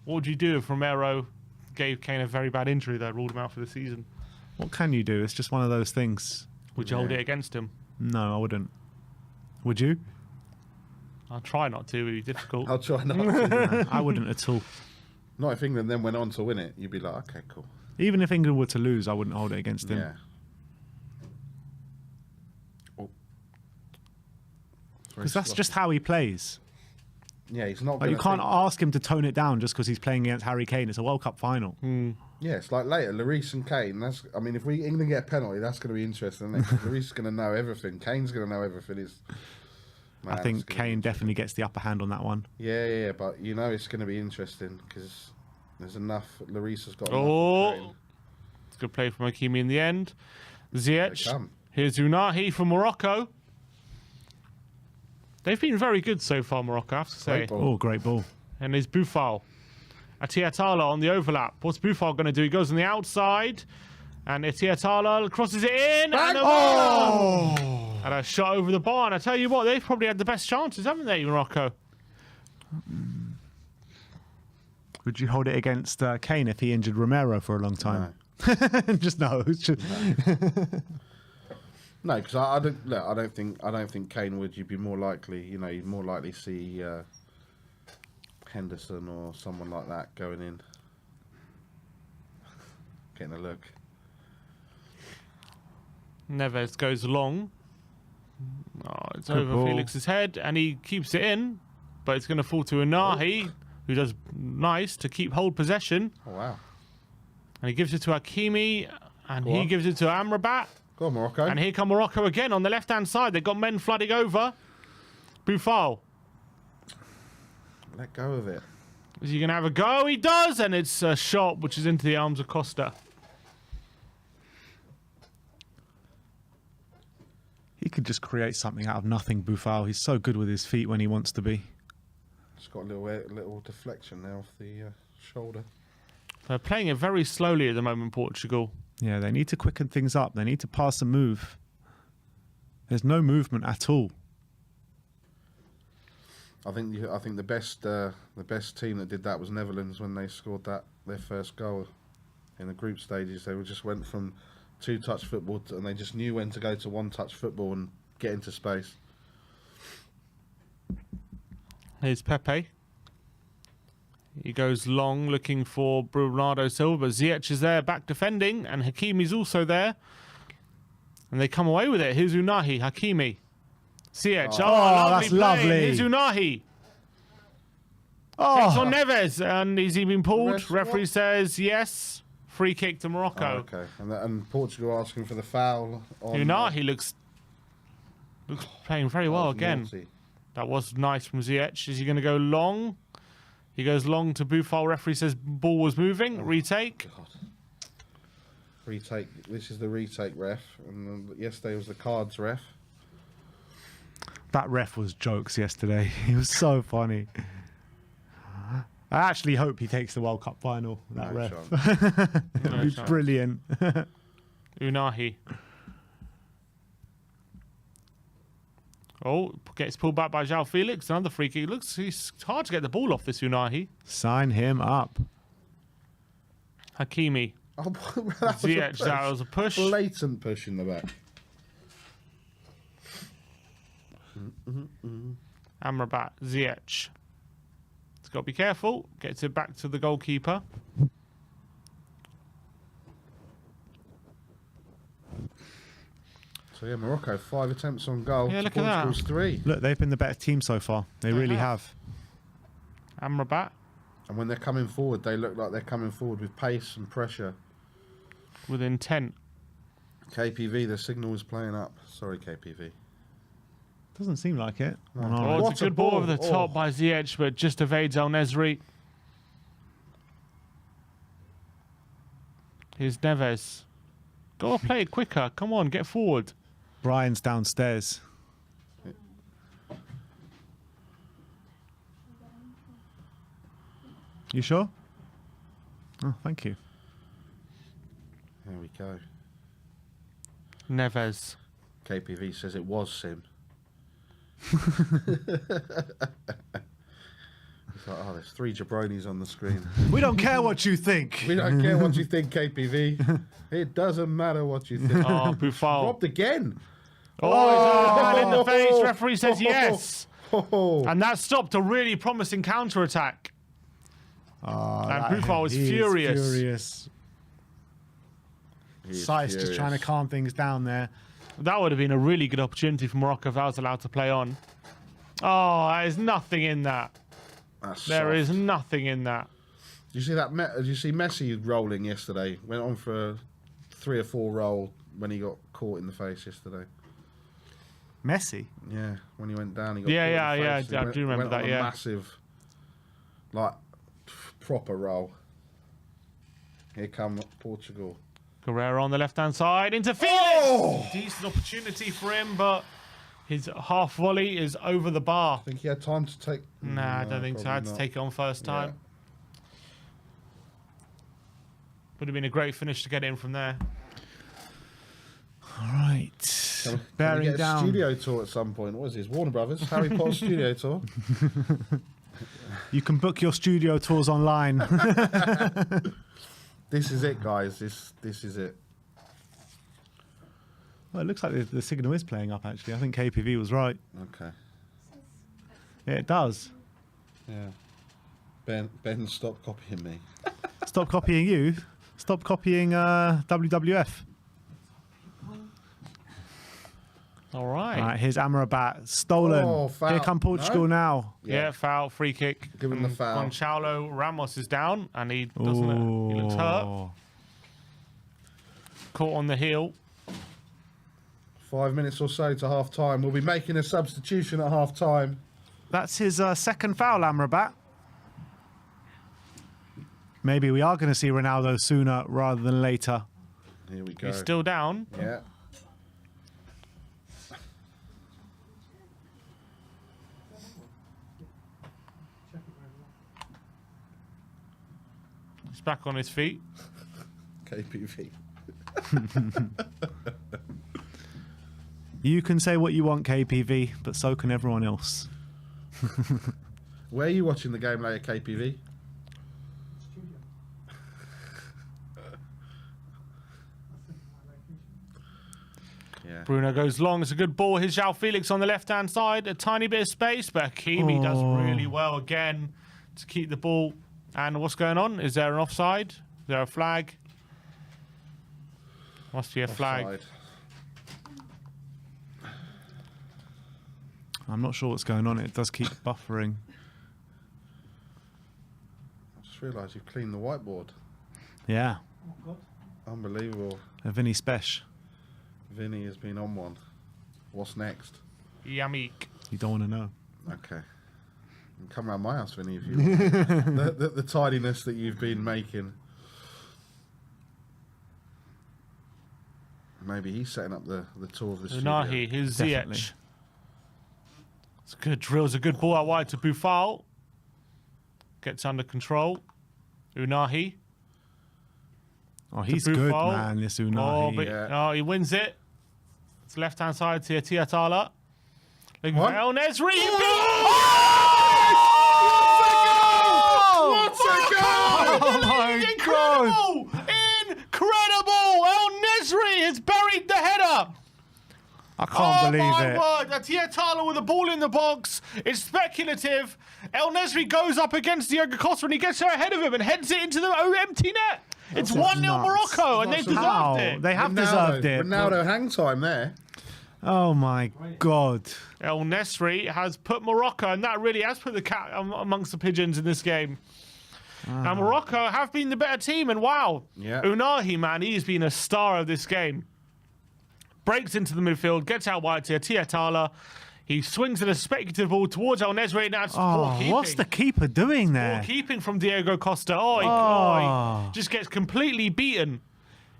would you do if Romero gave Kane a very bad injury that ruled him out for the season? What can you do? It's just one of those things. Would you hold it against him? No, I wouldn't. Would you? I'll try not to. It'd be difficult. I'll try not to. I wouldn't at all. Not if England then went on to win it. You'd be like, okay, cool. Even if England were to lose, I wouldn't hold it against him. Yeah. Because that's just how he plays. Yeah, he's not. Like, you gonna can't ask him to tone it down just because he's playing against Harry Kane. It's a World Cup final. Yeah, it's like later, Lloris and Kane. I mean, if England get a penalty, that's going to be interesting. Lloris is going to know everything. Kane's going to know everything. I think Kane definitely gets the upper hand on that one. Yeah, but you know it's going to be interesting because there's enough. Lloris has got. Oh, it's a good play from Hakimi in the end. Ziyech. Here's Unahi from Morocco. They've been very good so far, Morocco, I have to say. Oh, great ball. And there's Boufal. Atiatala on the overlap. What's Boufal going to do? He goes on the outside. And Atiatala crosses it in. And and a shot over the bar. And I tell you what, they've probably had the best chances, haven't they, Morocco? Would you hold it against Kane if he injured Romero for a long time? No. Just no. No, because I don't think Kane would. You'd be more likely, you'd more likely see Henderson or someone like that going in, getting a look. Neves goes long. Oh, it's Good over ball. Felix's head, and he keeps it in, but it's going to fall to Unahi, who does nice to keep hold possession. Oh wow! And he gives it to Hakimi, and he gives it to Amrabat. Go on, Morocco. And here come Morocco again on the left-hand side. They've got men flooding over. Boufal. Let go of it. Is he going to have a go? He does, and it's a shot which is into the arms of Costa. He could just create something out of nothing, Boufal. He's so good with his feet when he wants to be. Just got a little deflection there off the shoulder. They're playing it very slowly at the moment, Portugal. Yeah, they need to quicken things up. They need to pass a move. There's no movement at all. I think the best team that did that was Netherlands when they scored their first goal in the group stages. They just went from two-touch football and they just knew when to go to one-touch football and get into space. Here's Pepe. He goes long, looking for Bernardo Silva, but Ziyech is there, back defending, and Hakimi's also there. And they come away with it. Here's Unahi, Hakimi. Ziyech. Oh, that's lovely. Here's Unahi. Oh, Takes on Neves, and is he been pulled? Referee what? says yes. Free kick to Morocco. Oh, okay. And Portugal asking for the foul on... Unahi looks playing very well again. Naughty. That was nice from Ziyech. Is he going to go long? He goes long to Boufal. Referee says ball was moving. Retake. God. Retake. This is the retake ref. And yesterday was the cards ref. that ref was jokes yesterday. He was so funny. I actually hope he takes the World Cup final. That No ref. chance. No He's chance. brilliant. Unahi. Oh, gets pulled back by João Felix. Another free kick. It's hard to get the ball off this Unahi. Sign him up. Hakimi. Oh, that Ziyech, that was a push. Blatant push in the back. Amrabat. Ziyech. He's got to be careful. Gets it back to the goalkeeper. So yeah, Morocco 5 attempts on goal. Yeah, to look at that. Portugal's 3. Look, they've been the better team so far. They really have. Amrabat. And when they're coming forward, they look like they're coming forward with pace and pressure. With intent. KPV, the signal is playing up. Sorry, KPV. Doesn't seem like it. No. No. Oh, What it's a a good ball ball. over the top by Ziyech, but just evades El Nesri. Here's Neves. Go play it quicker. Come on, get forward. Brian's downstairs. You sure? Oh, thank you. There we go. Neves. KPV says it was Sim. It's like, oh, there's 3 jabronis on the screen. We don't care what you think. We don't care what you think, KPV. It doesn't matter what you think. Oh, Buffal. Dropped again. Oh, he's right in the face. Referee says yes. Oh, And that stopped a really promising counter-attack. And Buffal was furious. Furious. He is Sai's just furious. trying to calm things down there. That would have been a really good opportunity for Morocco if I was allowed to play on. Oh, there's nothing in that. That's There soft. is nothing in that. Did you see that? Did you see Messi rolling yesterday? Went on for a 3 or 4 roll when he got caught in the face yesterday. Messi. Yeah, when he went down, he got Yeah, caught in the yeah, face. yeah, He I went- do remember went that, on a yeah. massive, proper roll. Here come Portugal. Guerrero on the left-hand side. Into Felix! Oh! Decent opportunity for him, but his half volley is over the bar. I think he had time to take. Nah, I No, don't think so. I had probably to not. take it on first time. Yeah. Would have been a great finish to get in from there. All right. Can we Bearing get a down. studio tour at some point? What is this? Warner Brothers, Harry Potter studio tour. You can book your studio tours online. This is it, guys. This is it. Well, it looks like the signal is playing up, actually. I think KPV was right. Okay. Yeah, it does. Yeah. Ben, stop copying me. Stop copying you. Stop copying WWF. All right. All right, here's Amrabat. Stolen. Oh, foul. Here come Portugal No? now. Yeah, foul, free kick. Give him the And foul. Gonçalo Ramos is down, and he doesn't. He looks hurt. Ooh. Caught on the heel. 5 minutes or so to half time. We'll be making a substitution at half time. That's his second foul, Amrabat. Maybe we are going to see Ronaldo sooner rather than later. Here we go. He's still down. Yeah. He's back on his feet. KPV. You can say what you want, KPV, but so can everyone else. Where are you watching the game later, KPV? Yeah. Bruno goes long. It's a good ball. Here's João Felix on the left-hand side. A tiny bit of space, but Hakimi does really well again to keep the ball. And what's going on? Is there an offside? Is there a flag? Must be a flag. Offside. I'm not sure what's going on. It does keep buffering. I just realised you've cleaned the whiteboard. Yeah, Unbelievable. a Vinny Spesh. Vinny has been on one. What's next? Yamik. You don't want to know. Okay. You can come round my house, Vinny, if you want. the tidiness that you've been making. Maybe he's setting up the tour of the studio. Unahi. Here's Definitely. Ziyech. It's a good drill. It's a good ball out wide to Buffal. Gets under control. Unahi. Oh, he's Buffon. good, man, this Oh, Unahi. but, Yeah. he wins it. It's left-hand side to Tiatala. Looking for What? El Nesri. What a goal! Oh, my God. Incredible! El Nesri has buried the header. I can't believe my it. word! Tiatala with the ball in the box. It's speculative. El Nesri goes up against Diogo Costa and he gets ahead of him and heads it into the empty net. It's 1-0 nuts. Morocco and they That's deserved How? it. They have deserved it. Ronaldo hang time there. Oh, my God. El Nesri has put Morocco, and that really has put the cat amongst the pigeons in this game. And Morocco have been the better team, and wow, Yeah. Unahi, man, he's been a star of this game. Breaks into the midfield, gets out wide to Tiatala. He swings at a speculative ball towards El Nesri. Now it's poor Oh, keeping. what's the keeper doing there? Poor keeping from Diogo Costa. He just gets completely beaten.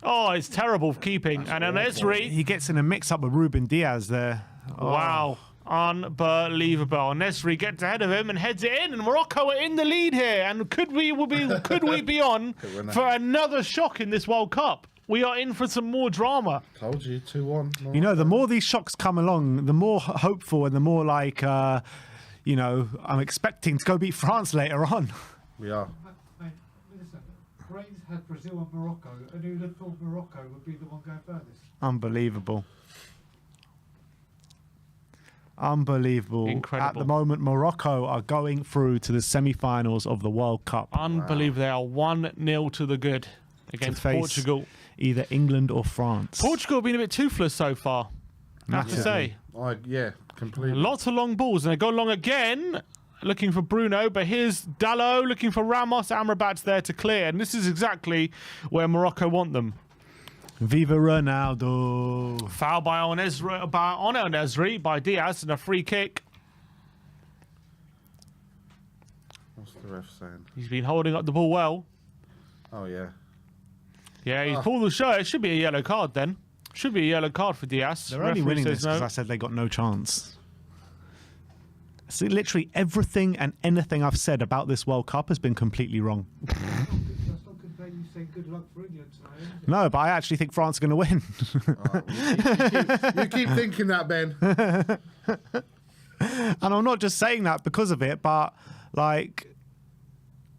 Oh, it's terrible keeping. And El Nesri, He gets in a mix-up with Ruben Diaz there. Oh. wow. Unbelievable. Nesri gets ahead of him and heads it in, and Morocco are in the lead here. And could we be on for another shock in this World Cup? We are in for some more drama. Told you, 2-1. You know, the more these shocks come along, the more hopeful and the more like, I'm expecting to go beat France later on. We are. Mate, listen, Brains had Brazil and Morocco, and who'd have thought Morocco would be the one going furthest? Unbelievable. Unbelievable. Incredible. At the moment, Morocco are going through to the semi-finals of the World Cup. Unbelievable. They are 1-0 to the good against face Portugal. Either England or France. Portugal have been a bit toothless so far, I have to say. Yeah, completely. Lots of long balls, and they go long again, looking for Bruno, but here's Dalot looking for Ramos. Amrabat's there to clear, and this is exactly where Morocco want them. Viva Ronaldo. Foul by El Nesri by Diaz, and a free kick. What's the ref saying? He's been holding up the ball well. Oh, yeah. Yeah, he's pulled the shirt. It should be a yellow card then. Should be a yellow card for Diaz. They're only Referee winning says this because no. I said they got no chance. See, literally everything and anything I've said about this World Cup has been completely wrong. That's not good that you say good luck for England tonight, is it? No, but I actually think France are going to win. You keep thinking that, Ben. And I'm not just saying that because of it, but like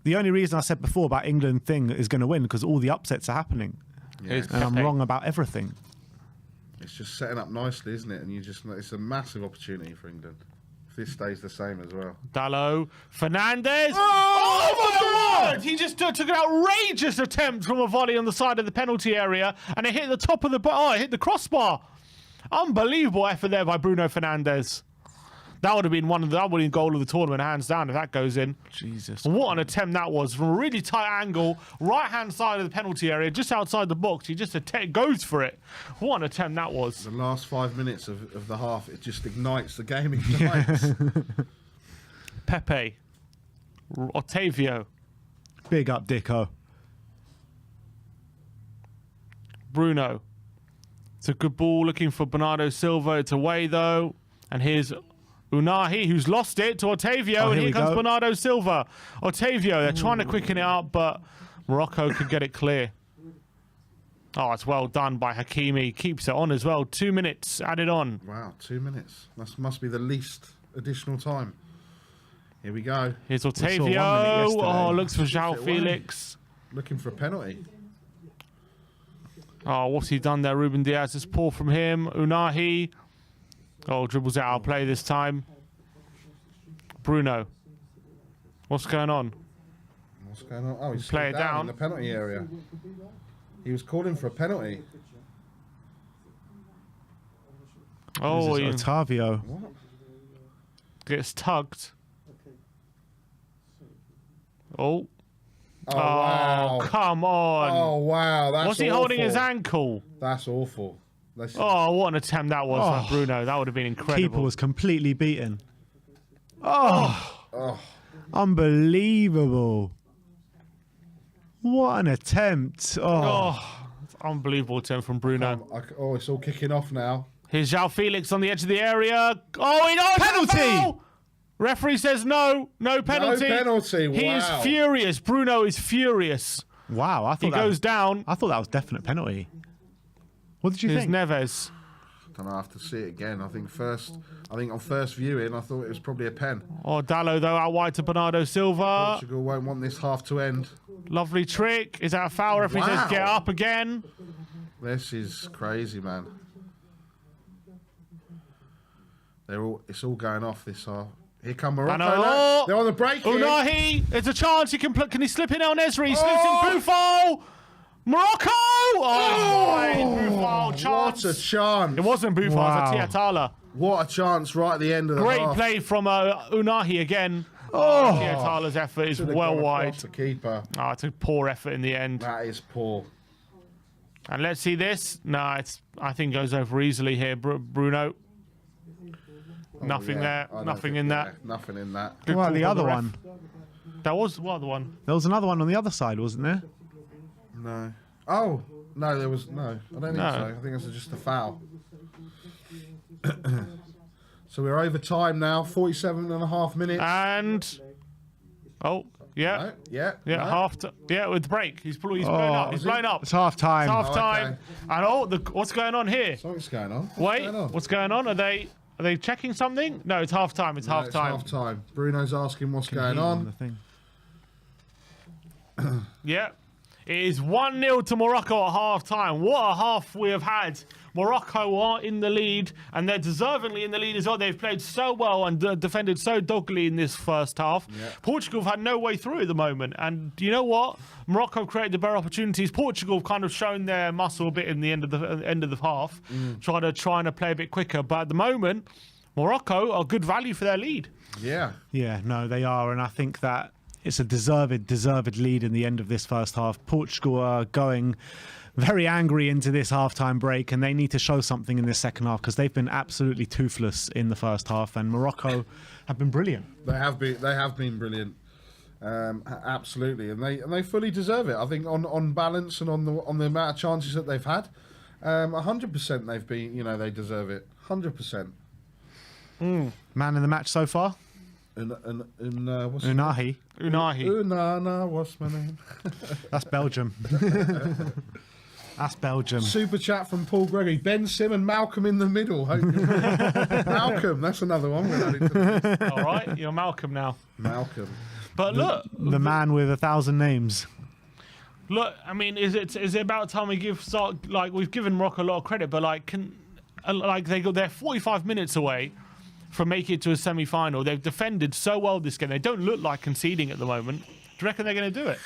the only reason I said before about England thing is going to win because all the upsets are happening. Here's And I'm Pepe. wrong about everything. It's just setting up nicely, isn't it? And it's a massive opportunity for England. If this stays the same as well. Dalot, Fernandez. Oh my word! He just took an outrageous attempt from a volley on the side of the penalty area, and it hit the top of the it hit the crossbar. Unbelievable effort there by Bruno Fernandes. That would have been that would have been goal of the tournament, hands down, if that goes in. Jesus. What an attempt that was from a really tight angle, right-hand side of the penalty area, just outside the box. He just goes for it. What an attempt that was. The last 5 minutes of the half, it just ignites. The game ignites. Pepe, Otavio, Big up, Dicko. Bruno. It's a good ball looking for Bernardo Silva. It's away though. And here's Unahi, who's lost it to Otavio. Oh, and here here we comes go. Bernardo Silva. Otavio, they're trying to quicken it up, but Morocco could get it clear. Oh, it's well done by Hakimi. Keeps it on as well. 2 minutes added on. Wow, 2 minutes. That must be the least additional time. Here we go. Here's saw 1 minute Otavio. yesterday. Oh, looks for Puts João it away. Felix. Looking for a penalty. Oh, what's he done there? Ruben Diaz is poor from him. Unahi. Oh, dribbles out of play this time. Bruno. What's going on? What's going on? Oh, he's Play slid it down. in the penalty area. He was calling for a penalty. Oh, he Otavio. What? gets tugged. Oh. Oh, wow. Come on. Oh, wow. That's Was he awful. holding his ankle? That's awful. Oh, what an attempt that was by Bruno. That would have been incredible. Keeper was completely beaten. Oh. Unbelievable. What an attempt. Oh, it's unbelievable attempt from Bruno. It's all kicking off now. Here's João Felix on the edge of the area. Oh, he knows Penalty! Referee says no penalty. No penalty. He is Wow. furious. Bruno is furious. Wow, I thought He goes down. I thought that was definite penalty. What did you Here's think? Neves. Don't know, I have to see it again. I think on first viewing, I thought it was probably a pen. Oh, Dallo though out wide to Bernardo Silva. Portugal won't want this half to end. Lovely trick. Is that a foul? Referee says Wow. get up again. This is crazy, man. It's all going off this half. Here come Morocco. Oh, They're on the break here. Unahi, there's a chance he can he slip in El Nesri? He slips Oh. in Buffon. Morocco! Oh, Buffon, chance. What a chance. It wasn't Buffon, Wow. it was Tiatala. What a chance right at the end of the Great half. play from Unahi again. Oh. Tiatala's effort is Should've well gone wide. across the keeper. Oh, it's a poor effort in the end. That is poor. And let's see this. No, I think goes over easily here, Bruno. Nothing there. I don't Nothing think- in yeah, that. Nothing in that. Good Well, call the from other ref. one. That was what other one? There was another one on the other side, wasn't there? No. Oh, no, there was no. I don't think No. so. I think it was just a foul. So we're over time now, 47 and a half minutes. And yeah, No? Yeah. No? Yeah, with the break. He's blowing up. He's blowing up. It's half time. It's half time. okay. And what's going on here? Something's going on. Wait, what's going on? Are they checking something? No, it's half time. It's half time. Half time. Bruno's asking what's going The on. thing. Yeah. It is 1-0 to Morocco at half time. What a half we have had. Morocco are in the lead, and they're deservingly in the lead as well. They've played so well and defended so doggedly in this first half. Yeah. Portugal have had no way through at the moment. And you know what? Morocco created the better opportunities. Portugal have kind of shown their muscle a bit in the end of the half, trying to play a bit quicker. But at the moment, Morocco are good value for their lead. Yeah. Yeah, no, they are, and I think that it's a deserved lead in the end of this first half. Portugal are going very angry into this halftime break, and they need to show something in this second half because they've been absolutely toothless in the first half, and Morocco have been brilliant. They have been brilliant. Absolutely, and they fully deserve it. I think on balance and on the amount of chances that they've had, 100% they've been. They deserve it. 100%. Man in the match so far? And what's Unahi. Unahi. Unana, what's my name? That's Belgium. That's Belgium. Super chat from Paul Gregory. Ben Sim and Malcolm in the middle. Hope you're Malcolm, that's another one. We're adding to All right, you're Malcolm now. Malcolm. But look, The man with 1,000 names. I mean, is it about time we we've given Morocco a lot of credit, but they're 45 minutes away from making it to a semi-final. They've defended so well this game. They don't look like conceding at the moment. Do you reckon they're going to do it?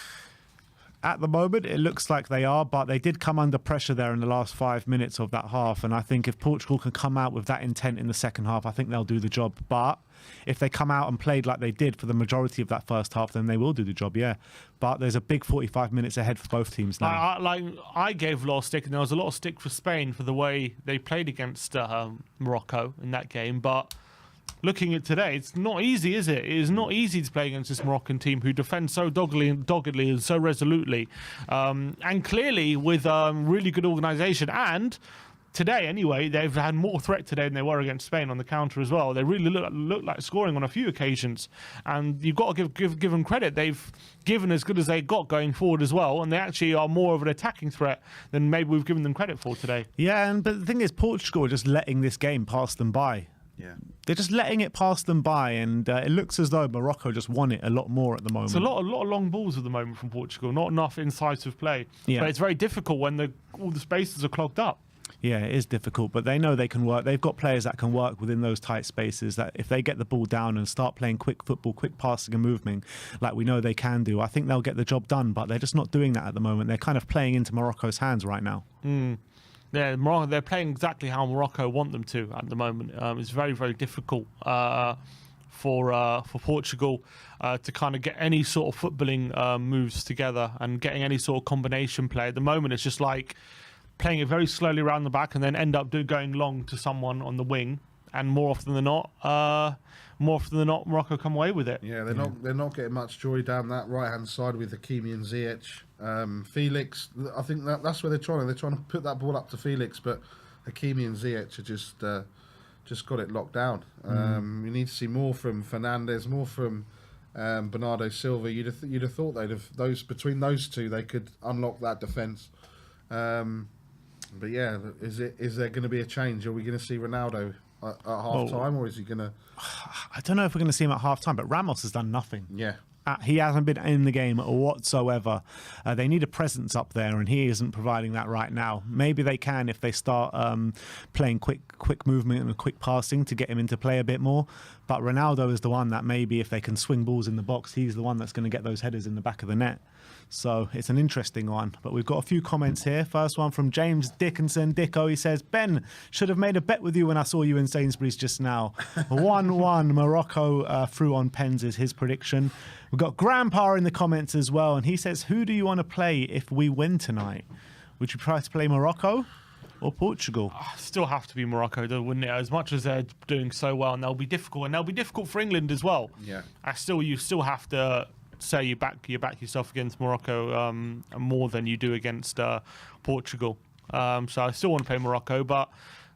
At the moment, it looks like they are, but they did come under pressure there in the last 5 minutes of that half. And I think if Portugal can come out with that intent in the second half, I think they'll do the job. But if they come out and played like they did for the majority of that first half, then they will do the job, yeah. But there's a big 45 minutes ahead for both teams now. I gave a lot of stick, and there was a lot of stick for Spain for the way they played against Morocco in that game. But looking at today, it's not easy, is it? It is not easy to play against this Moroccan team who defend so doggedly and so resolutely. And clearly with really good organisation. And today, anyway, they've had more threat today than they were against Spain on the counter as well. They really look like scoring on a few occasions. And you've got to give them credit. They've given as good as they got going forward as well. And they actually are more of an attacking threat than maybe we've given them credit for today. Yeah, but the thing is, Portugal are just letting this game pass them by. Yeah. They're just letting it pass them by, and it looks as though Morocco just won it a lot more at the moment. It's a lot of long balls at the moment from Portugal, not enough incisive play. Yeah. But it's very difficult when all the spaces are clogged up. Yeah, it is difficult, but they know they can work. They've got players that can work within those tight spaces, that if they get the ball down and start playing quick football, quick passing and moving, like we know they can do, I think they'll get the job done, but they're just not doing that at the moment. They're kind of playing into Morocco's hands right now. Yeah, they're playing exactly how Morocco want them to at the moment. It's very, very difficult for Portugal to kind of get any sort of footballing moves together and getting any sort of combination play. At the moment, it's just like playing it very slowly around the back and then end up going long to someone on the wing. And more often than not, Morocco come away with it. Yeah, they're not getting much joy down that right hand side with Hakimi and Ziyech. Felix, I think that's where they're trying to put that ball up to Felix, but Hakimi and Ziyech are just got it locked down. You need to see more from Fernandes, more from Bernardo Silva. You'd have thought between those two they could unlock that defence. But yeah, is there going to be a change? Are we going to see Ronaldo at half time, or is he going to? I don't know if we're going to see him at half time, but Ramos has done nothing. Yeah. He hasn't been in the game whatsoever. They need a presence up there, and he isn't providing that right now. Maybe they can if they start playing quick movement and quick passing to get him into play a bit more. But Ronaldo is the one that maybe if they can swing balls in the box, he's the one that's going to get those headers in the back of the net. So it's an interesting one. But we've got a few comments here. First one from James Dickinson. Dicko, he says, Ben, should have made a bet with you when I saw you in Sainsbury's just now. 1-1 Morocco through on pens is his prediction. We've got Grandpa in the comments as well. And he says, who do you want to play if we win tonight? Would you try to play Morocco or Portugal? Still have to be Morocco, though, wouldn't it? As much as they're doing so well, and they'll be difficult for England as well. Yeah. You still have to say you back yourself against Morocco more than you do against Portugal. So I still want to play Morocco, but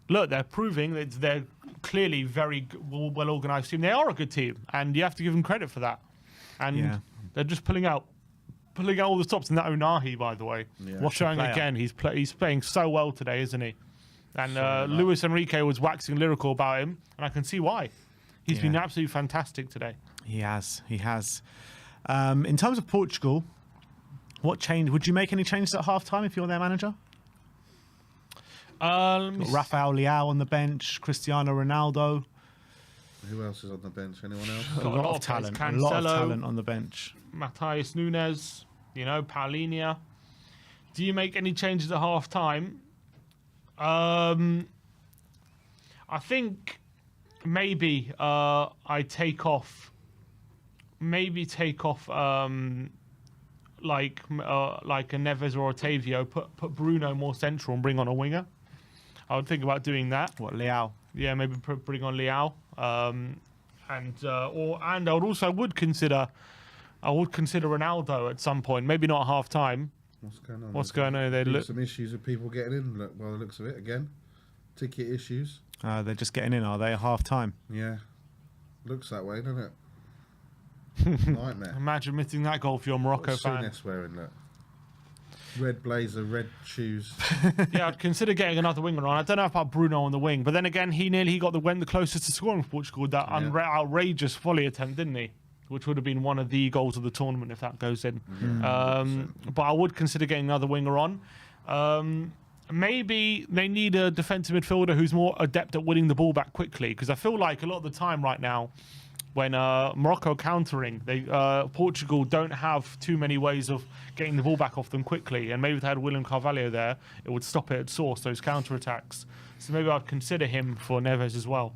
look, they're proving that they're clearly very well organised team. They are a good team, and you have to give them credit for that. And they're just pulling out all the stops. And that Unahi, by the way, showing again, he's playing so well today, isn't he? And Luis Enrique was waxing lyrical about him, and I can see why. He's been absolutely fantastic today. He has. In terms of Portugal, what change would you make any changes at half time if you're their manager? Rafael Leao on the bench, Cristiano Ronaldo. Who else is on the bench? Anyone else? A lot of talent. A lot of talent on the bench. Matheus Nunes, Paulinho. Do you make any changes at half time? I think maybe I take off. Maybe take off like a Neves or Otavio. Put Bruno more central and bring on a winger. I would think about doing that. What, Leao? Yeah, maybe bring on Leao. And I would consider Ronaldo at some point. Maybe not at half time. What's going on? There's some issues with people getting in. By the looks of it, again, ticket issues. They're just getting in, are they? At half time. Yeah, looks that way, doesn't it? Nightmare. Imagine missing that goal for your Morocco fan. Wearing that red blazer, red shoes. Yeah, I'd consider getting another winger on. I don't know about Bruno on the wing, but then again, he went the closest to scoring for Portugal with that outrageous volley attempt, didn't he? Which would have been one of the goals of the tournament if that goes in. But I would consider getting another winger on. Maybe they need a defensive midfielder who's more adept at winning the ball back quickly, because I feel like a lot of the time right now, when Morocco countering, Portugal don't have too many ways of getting the ball back off them quickly. And maybe if they had William Carvalho there, it would stop it at source, those counter-attacks. So maybe I'd consider him for Neves as well.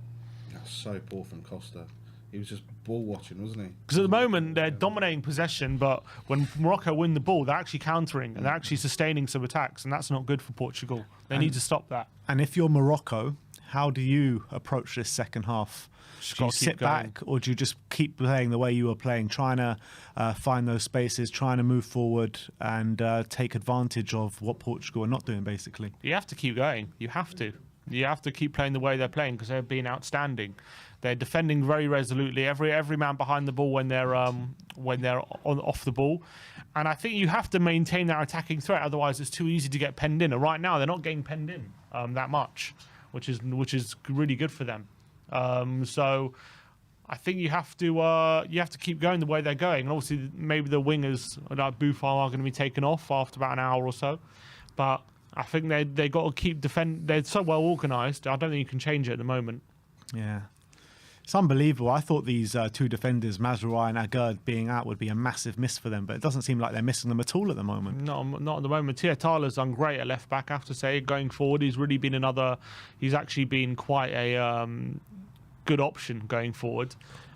That's so poor from Costa. He was just ball watching, wasn't he? Because at the moment, they're dominating possession, but when Morocco win the ball, they're actually countering and they're actually sustaining some attacks, and that's not good for Portugal. They need to stop that. And if you're Morocco, how do you approach this second half? Do you sit back, or do you just keep playing the way you were playing, trying to find those spaces, trying to move forward and take advantage of what Portugal are not doing, basically? You have to keep going. You have to. You have to keep playing the way they're playing because they've been outstanding. They're defending very resolutely. Every man behind the ball when they're off the ball, and I think you have to maintain their attacking threat. Otherwise, it's too easy to get penned in. And right now, they're not getting penned in that much, which is really good for them. So I think you have to keep going the way they're going. And obviously, maybe the wingers like Buffon are going to be taken off after about an hour or so, but I think they got to keep defend. They're so well organised. I don't think you can change it at the moment. Yeah. It's unbelievable. I thought these two defenders, Mazraoui and Agard, being out would be a massive miss for them, but it doesn't seem like they're missing them at all at the moment. Not at the moment. Tiatala's done great at left back, I have to say. Going forward, he's actually been quite a good option going forward.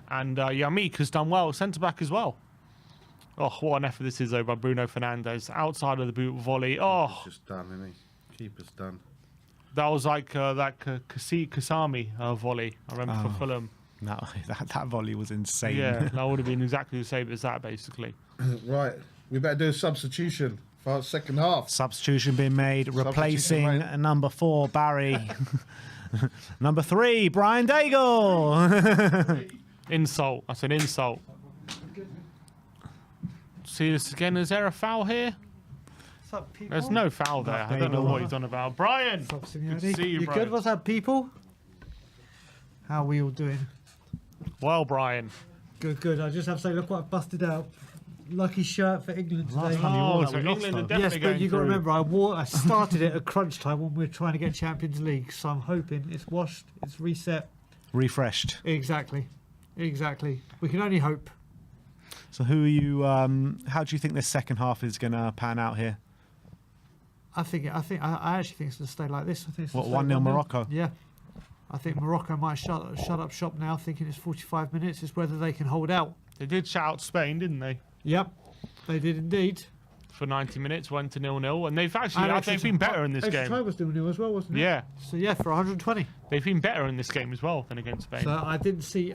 And Yamik has done well, centre back as well. Oh, what an effort this is though by Bruno Fernandes. Outside of the boot volley. Oh, Keeper's just done, isn't he? Keeper's done. That was like that Kasami volley, I remember for Fulham. No, that volley was insane. Yeah, that would have been exactly the same as that, basically. Right, we better do a substitution for our second half. Substitution being made, replacing number 4, Barry. Number 3, Brian Daigle. Insult. That's an insult. See this again. Is there a foul here? What's up, people? There's no foul there. I don't know what he's on about. Brian! What's up, Good to Simeone? see you, You Brian. good? What's up, people? How are we all doing? Well, Brian. Good. I just have to say, look what I've busted out. Lucky shirt for England today. Last time you wore that, so we lost, England are though. definitely Yes, but going you got to through. remember, I started it at crunch time when we were trying to get Champions League. So I'm hoping it's washed, it's reset. Refreshed. Exactly. We can only hope. So who are you? How do you think this second half is going to pan out here? I actually think it's going to stay like this. I think it's What, gonna stay 1-0 1-0. Morocco? Yeah. I think Morocco might shut up shop now, thinking it's 45 minutes. It's whether they can hold out. They did shout out Spain, didn't they? Yep, they did indeed. For 90 minutes, went to 0-0. And they've actually, And they've been better in this extra game. time was 0-0 as well, wasn't it? Yeah. So yeah, for 120. They've been better in this game as well than against Spain. So I didn't see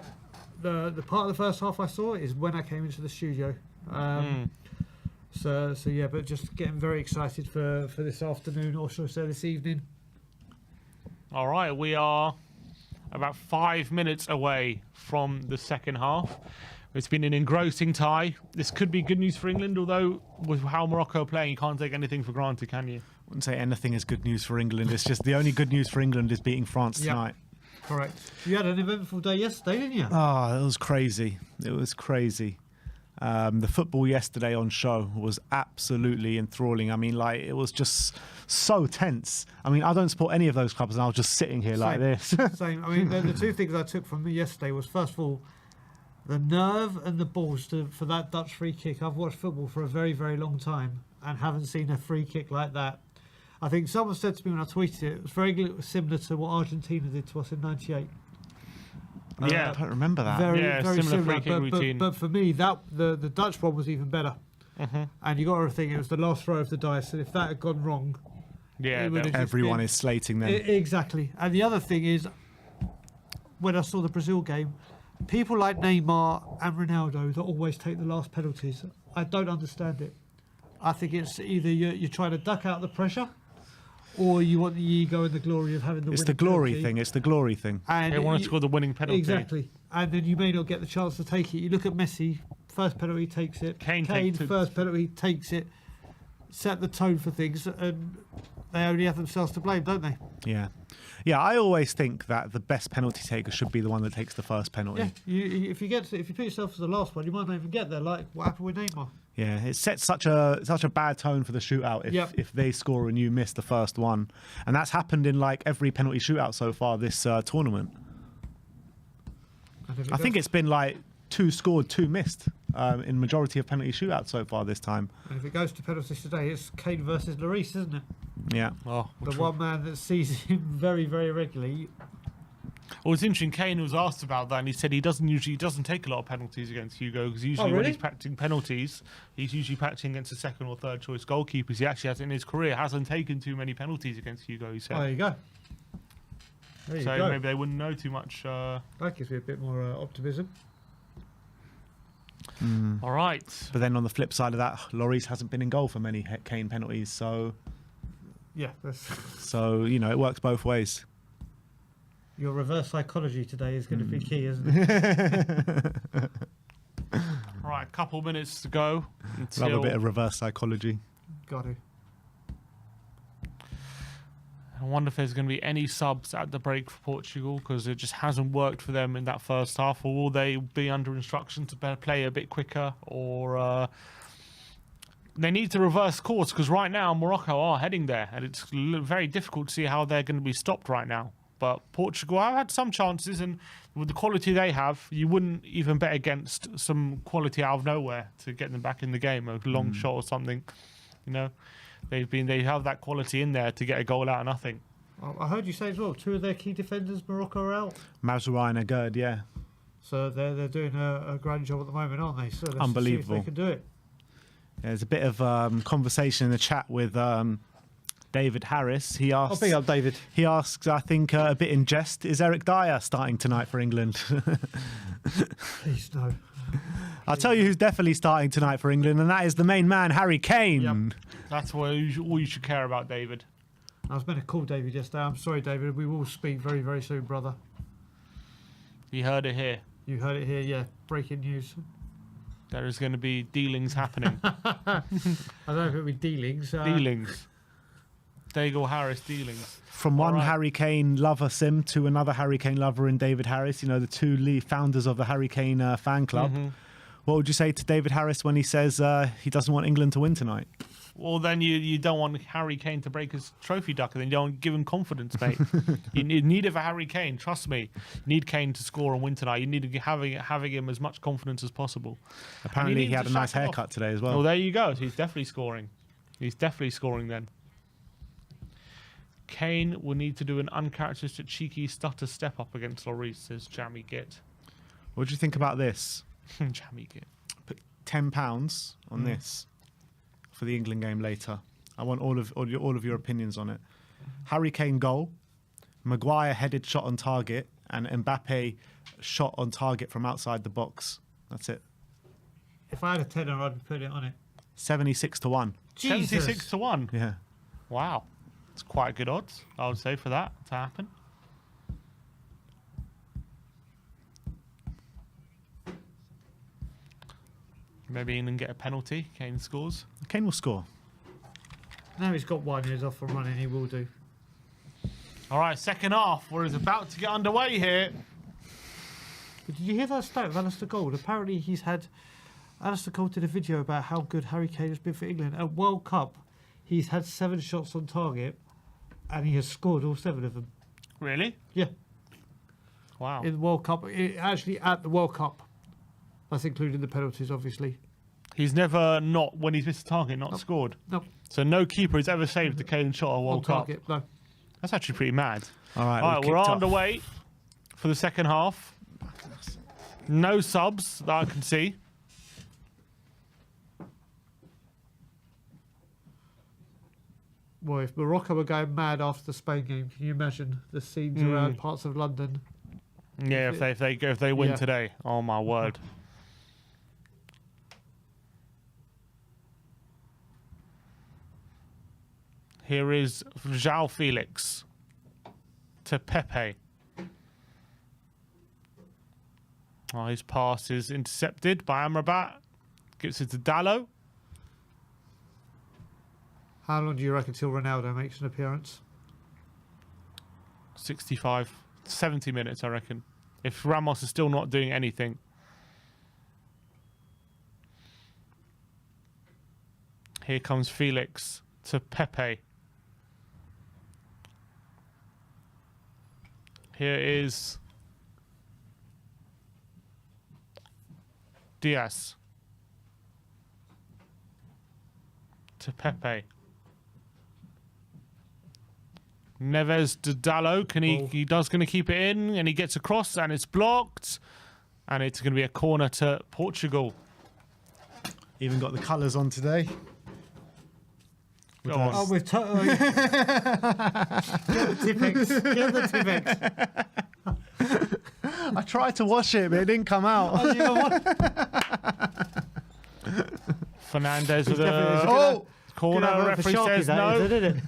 the part of the first half I saw is when I came into the studio. So yeah, but just getting very excited for this afternoon, or should I say this evening. All right, we are about 5 minutes away from the second half. It's been an engrossing tie. This could be good news for England, although with how Morocco are playing, you can't take anything for granted, can you? Wouldn't say anything is good news for England. It's just the only good news for England is beating France Yep. tonight. Correct. You had an eventful day yesterday, didn't you? Oh, it was crazy. It was crazy. The football yesterday on show was absolutely enthralling. I mean, like, it was just so tense. I mean, I don't support any of those clubs, and I was just sitting here like this. Same. I mean, the two things I took from yesterday was, first of all, the nerve and the balls for that Dutch free kick. I've watched football for a very, very long time and haven't seen a free kick like that. I think someone said to me when I tweeted it was very similar to what Argentina did to us in '98. Yeah. I don't remember that. Very, Yeah, very similar similar. free kick routine. But for me, that the Dutch one was even better. And you got to think it was the last throw of the dice, and if that had gone wrong, Yeah, it would have just Everyone been- is slating them. Exactly. And the other thing is, when I saw the Brazil game, people like Neymar and Ronaldo that always take the last penalties, I don't understand it. I think it's either you're trying to duck out the pressure, or you want the ego and the glory of having the It's winning the glory penalty. thing. It's the glory thing. And they want to you- score the winning penalty. Exactly. And then you may not get the chance to take it. You look at Messi, first penalty takes it. Kane takes it. first penalty takes it. Set the tone for things, and they only have themselves to blame, don't they? Yeah. Yeah, I always think that the best penalty taker should be the one that takes the first penalty. Yeah. If you put yourself as the last one, you might not even get there. Like what happened with Neymar. Yeah, it sets such a bad tone for the shootout if they score and you miss the first one. And that's happened in like every penalty shootout so far this tournament. And if it I think goes- it's been like 2 scored, 2 missed in majority of penalty shootouts so far this time. And if it goes to penalties today, it's Kane versus Lloris, isn't it? Yeah. Oh, The one man that sees him very, very regularly. Well, it's interesting. Kane was asked about that, and he said he doesn't take a lot of penalties against Hugo, because usually when really? he's practicing penalties, he's usually practicing against the second or third choice goalkeepers. He actually has in his career hasn't taken too many penalties against Hugo. He Oh, said there you go. There you so. go. Maybe they wouldn't know too much. That gives me a bit more optimism. All right. But then on the flip side of that, Lloris hasn't been in goal for many Kane penalties, so Yeah, that's, you know, it works both ways. your reverse psychology today is going to be key, isn't it? All right. A couple minutes to go Love until a bit of reverse psychology. Got to. I wonder if there's going to be any subs at the break for Portugal, because it just hasn't worked for them in that first half. Or will they be under instruction to play a bit quicker, or they need to reverse course? Because right now Morocco are heading there, and it's very difficult to see how they're going to be stopped right now. But Portugal have had some chances, and with the quality they have, you wouldn't even bet against some quality out of nowhere to get them back in the game, a long shot or something. You know, they have that quality in there to get a goal out of nothing. I heard you say as well, 2 of their key defenders, Morocco, are out. Mazraoui and Agurd, yeah. So they're doing a grand job at the moment, aren't they? So let's Unbelievable. See if they can do it. There's a bit of conversation in the chat with David Harris. He asks, big up, David. He asks, I think a bit in jest, is Eric Dyer starting tonight for England? Please no. I'll tell you who's definitely starting tonight for England, and that is the main man, Harry Kane. Yep. That's all you should care about, David. I was meant to call David yesterday. I'm sorry, David. We will speak very, very soon, brother. You heard it here. You heard it here, yeah. Breaking news. There is going to be dealings happening. I don't know if it'll be dealings. Dealings. Daigle Harris dealings. From one All right. Harry Kane lover sim to another Harry Kane lover in David Harris, you know, the two founders of the Harry Kane fan club. Mm-hmm. What would you say to David Harris when he says he doesn't want England to win tonight? Well, then you don't want Harry Kane to break his trophy duck, and then you don't give him confidence, mate. You need it for Harry Kane. Trust me. You need Kane to score and win tonight. You need to be having him as much confidence as possible. Apparently, he had to a nice shack it haircut off. today as Well, well. there you go. So he's definitely scoring. He's definitely scoring then. Kane will need to do an uncharacteristic cheeky stutter step up against Lloris, says Jamie Git. What do you think about this? Jamie Git. Put £10 on this for the England game later. I want all of your opinions on it. Harry Kane goal, Maguire headed shot on target, and Mbappe shot on target from outside the box. That's it. If I had a tenner, I'd put it on it. 76-1. 76 to 1. Yeah. Wow. It's quite good odds, I would say, for that to happen. Maybe England get a penalty. Kane scores. Kane will score. Now he's got 1 year off from running, he will do. All right, second half. We're about to get underway here. But did you hear that stat of Alistair Gold? Apparently Alistair Gold did a video about how good Harry Kane has been for England. At World Cup, he's had 7 shots on target, and he has scored all 7 of them. Really? Yeah, Wow. in the World Cup. Actually, at the World Cup. That's including the penalties, obviously. He's never not, when he's missed a target, not scored. No, So no keeper has ever saved the Kane shot at on World Cup. target, no. That's actually pretty mad. All right, All right, we're kicked off. underway for the second half. No subs that I can see. Well, if Morocco were going mad after the Spain game, can you imagine the scenes around parts of London? Yeah, if they win Yeah. today, oh my word. Here is João Felix to Pepe. Oh, his pass is intercepted by Amrabat. Gives it to Dallo. How long do you reckon till Ronaldo makes an appearance? 65, 70 minutes, I reckon. If Ramos is still not doing anything. Here comes Felix to Pepe. Here is Diaz to Pepe. Neves to Dallo. He does going to keep it in, and he gets across, and it's blocked, and it's going to be a corner to Portugal. Even got the colours on today. Go on. Oh, with get the Tipex. Get the Tipex. I tried to wash it, but it didn't come out. Fernandez with definitely- a Oh! corner. Referee says no. Didn't it?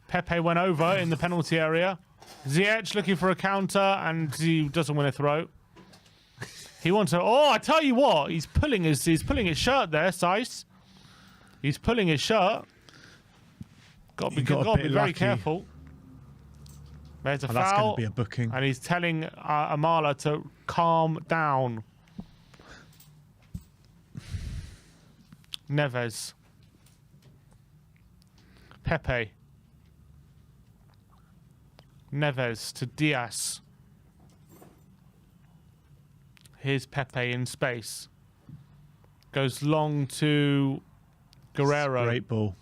Pepe went over in the penalty area. Ziyech looking for a counter, and he doesn't win a throw. He wants to. Oh, I tell you what, he's pulling his shirt there, Seiss. He's pulling his shirt. Got to be very lucky. careful. There's a Oh, that's going foul, to be a booking. and he's telling Amala to calm down. Neves. Pepe. Neves to Diaz. Here's Pepe in space. Goes long to Guerrero. Great ball.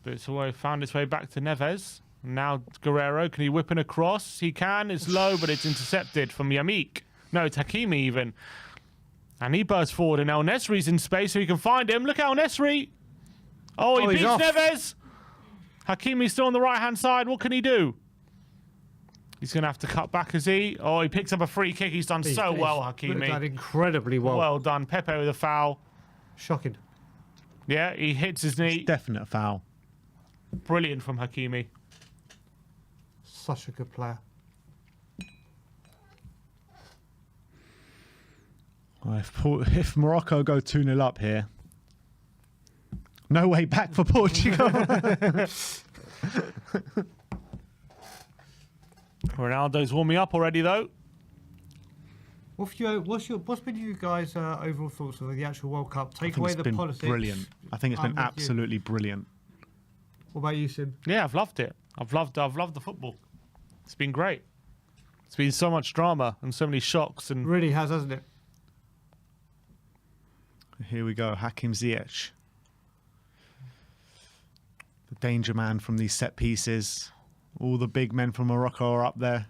But it's found its way back to Neves. Now Guerrero, can he whip it across? He can. It's low, but it's intercepted from Yamik. No, it's Hakimi even. And he bursts forward, and El Nesri's in space, so he can find him. Look, El Nesri. Oh, he beats he's off. Neves. Hakimi's still on the right-hand side. What can he do? He's going to have to cut back, is he? Oh, he picks up a free kick. He's done so well, Done Hakimi. incredibly well. Well done. Pepe with a foul. Shocking. Yeah, he hits his knee. Definite foul. Brilliant from Hakimi. such a good player. Well, if Morocco go 2-0 up here, no way back for Portugal. Ronaldo's warming up already, though. What's been you guys' overall thoughts of the actual World Cup? I Take think away it's the been politics. brilliant. I think it's been I'm with you. absolutely brilliant. What about you, Sim? Yeah, I've loved it. I've loved the football. It's been great. It's been so much drama and so many shocks and Really has, hasn't it? Here we go, Hakim Ziyech. The danger man from these set pieces. All the big men from Morocco are up there.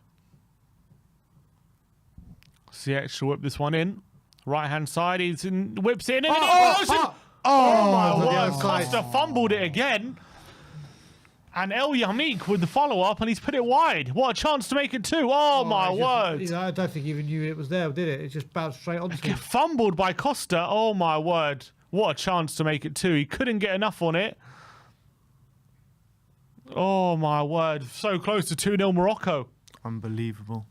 Ziyech to whip this one in. Right hand side, whips it in. And Oh, my on the word! outside. Costa fumbled it again. And El Yamik with the follow up, and he's put it wide. What a chance to make it 2. Oh, my word! I don't think he even knew it was there, did it? It just bounced straight onto him. Fumbled by Costa. Oh, my word. What a chance to make it 2. He couldn't get enough on it. Oh, my word. So close to 2-0 Morocco. Unbelievable.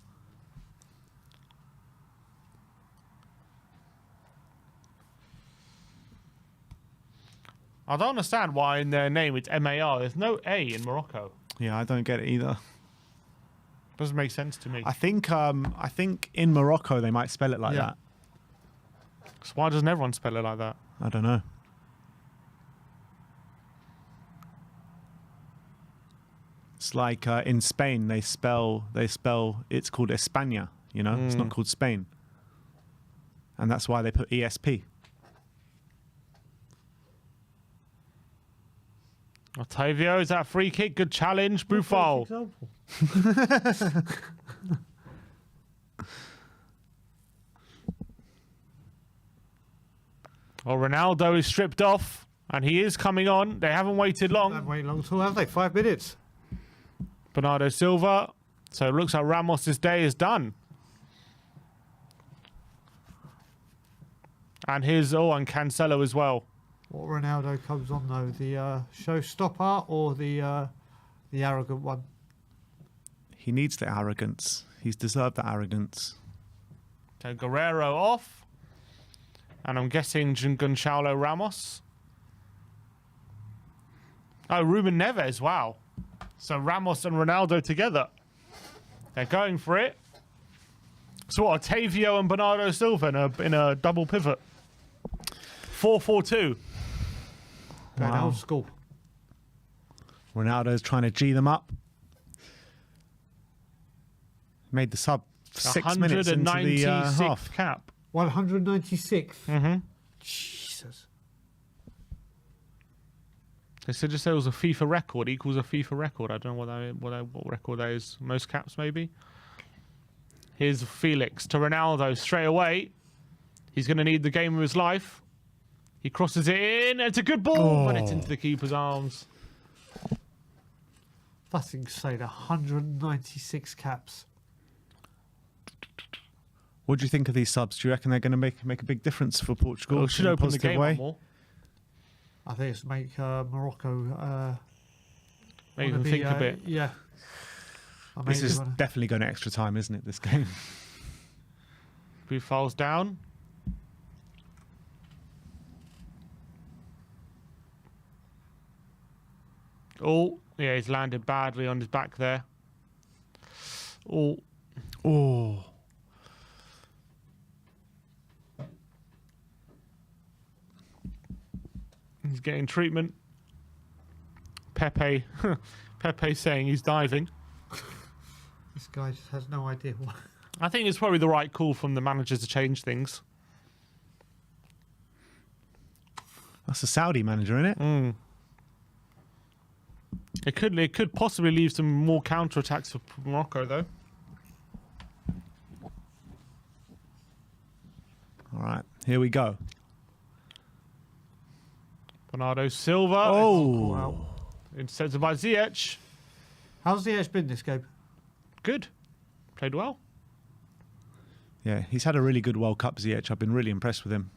I don't understand why in their name it's MAR. There's no A in Morocco. Yeah, I don't get it either. Doesn't make sense to me. I think in Morocco they might spell it like Yeah. that. So why doesn't everyone spell it like that? I don't know. It's like in Spain they spell it's called España, you know? It's not called Spain. And that's why they put ESP. Otavio, is that a free kick? Good challenge. Buffal. Oh, Ronaldo is stripped off, and he is coming on. They haven't waited They long. haven't waited long at all, have they? 5 minutes. Bernardo Silva. So it looks like Ramos' day is done. And here's, and Cancelo as well. What Ronaldo comes on though? The showstopper or the arrogant one? He needs the arrogance. He's deserved the arrogance. So Guerrero off. And I'm guessing Gonçalo Ramos. Oh, Ruben Neves, wow. So Ramos and Ronaldo together. They're going for it. So what, Otavio and Bernardo Silva in a double pivot. 4-4-2. Going Wow. old school. Ronaldo's trying to G them up. Made the sub 6 minutes into the 196 half. cap. 196. Mm-hmm. Jesus. They said just there was a FIFA record equals a FIFA record. I don't know what record that is. Most caps maybe. Here's Felix to Ronaldo straight away. He's going to need the game of his life. He crosses it in. It's a good ball, but it's into the keeper's arms. That's insane. 196 caps. What do you think of these subs? Do you reckon they're going to make a big difference for Portugal? Well, should in a open the positive game way? up more. I think it's make Morocco Make wanna them think a bit. Yeah. This is definitely going to extra time, isn't it, this game? Bufal's down. Oh, yeah, he's landed badly on his back there. Oh, Oh. he's getting treatment. Pepe saying he's diving. This guy just has no idea what. I think it's probably the right call from the managers to change things. That's a Saudi manager, isn't it? It could possibly leave some more counter-attacks for Morocco, though. All right, here we go. Bernardo Silva. Oh. Intercepted by Ziyech. How's the edge been this game? Good. Played well. Yeah, he's had a really good World Cup, Ziyech. I've been really impressed with him.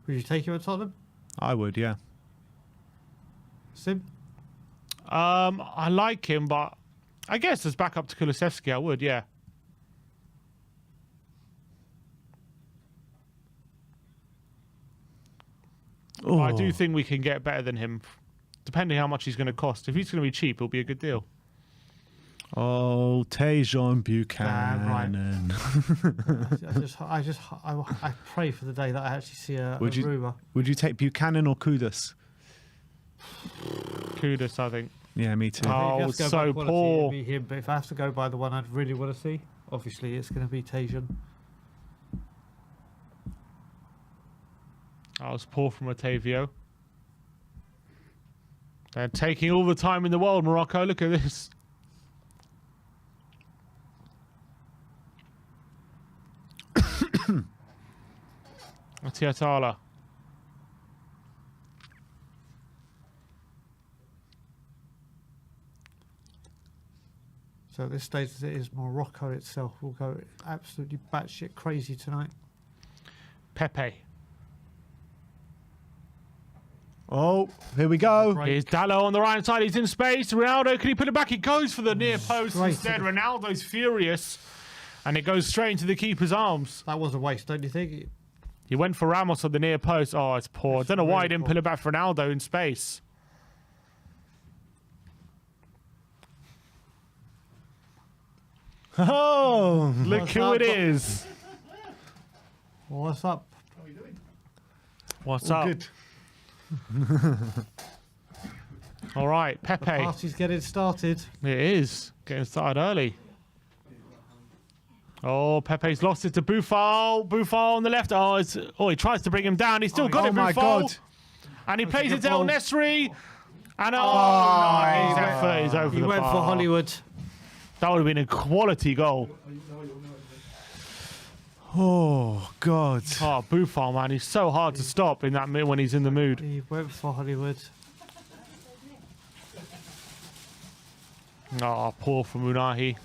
Would you take him at Tottenham? I would, yeah. Sim? I like him, but I guess as backup to Kulusevski, I would, yeah. But I do think we can get better than him, depending how much he's going to cost. If he's going to be cheap, it'll be a good deal. Oh, Tajon Buchanan. I pray for the day that I actually see a Aruba. Would you take Buchanan or Kudus? Kudus, I think. Yeah, me too. Oh, If you have to go so by quality, poor. it'd be him, but if I have to go by the one I'd really want to see, obviously it's going to be Tajon. That was poor from Otavio. They're taking all the time in the world, Morocco. Look at this. Atiatala. So at this stage, as it is, Morocco itself will go absolutely batshit crazy tonight. Pepe. Oh, here we go. Here's Dallo on the right side. He's in space. Ronaldo, can he put it back? He goes for the near post Straight instead. to the- Ronaldo's furious. And it goes straight into the keeper's arms. That was a waste, don't you think? He went for Ramos on the near post. Oh, it's poor. I don't know why he didn't put it back for Ronaldo in space. Oh, Look What's who up? it is. What's up? What's all up? good. All right, The Pepe. party's getting started. It is. Getting started early. Oh, Pepe's lost it to Buffal. Buffal on the left. Oh, he tries to bring him down. He's still got oh it, my Buffal. God. And he plays a it good to El ball. Nesri. And nice effort. He's over He the went bar. for Hollywood. That would have been a quality goal. Oh, God. Oh, Buffal, man. He's so hard to stop in that when he's in the mood. He went for Hollywood. Oh, poor from Unahi.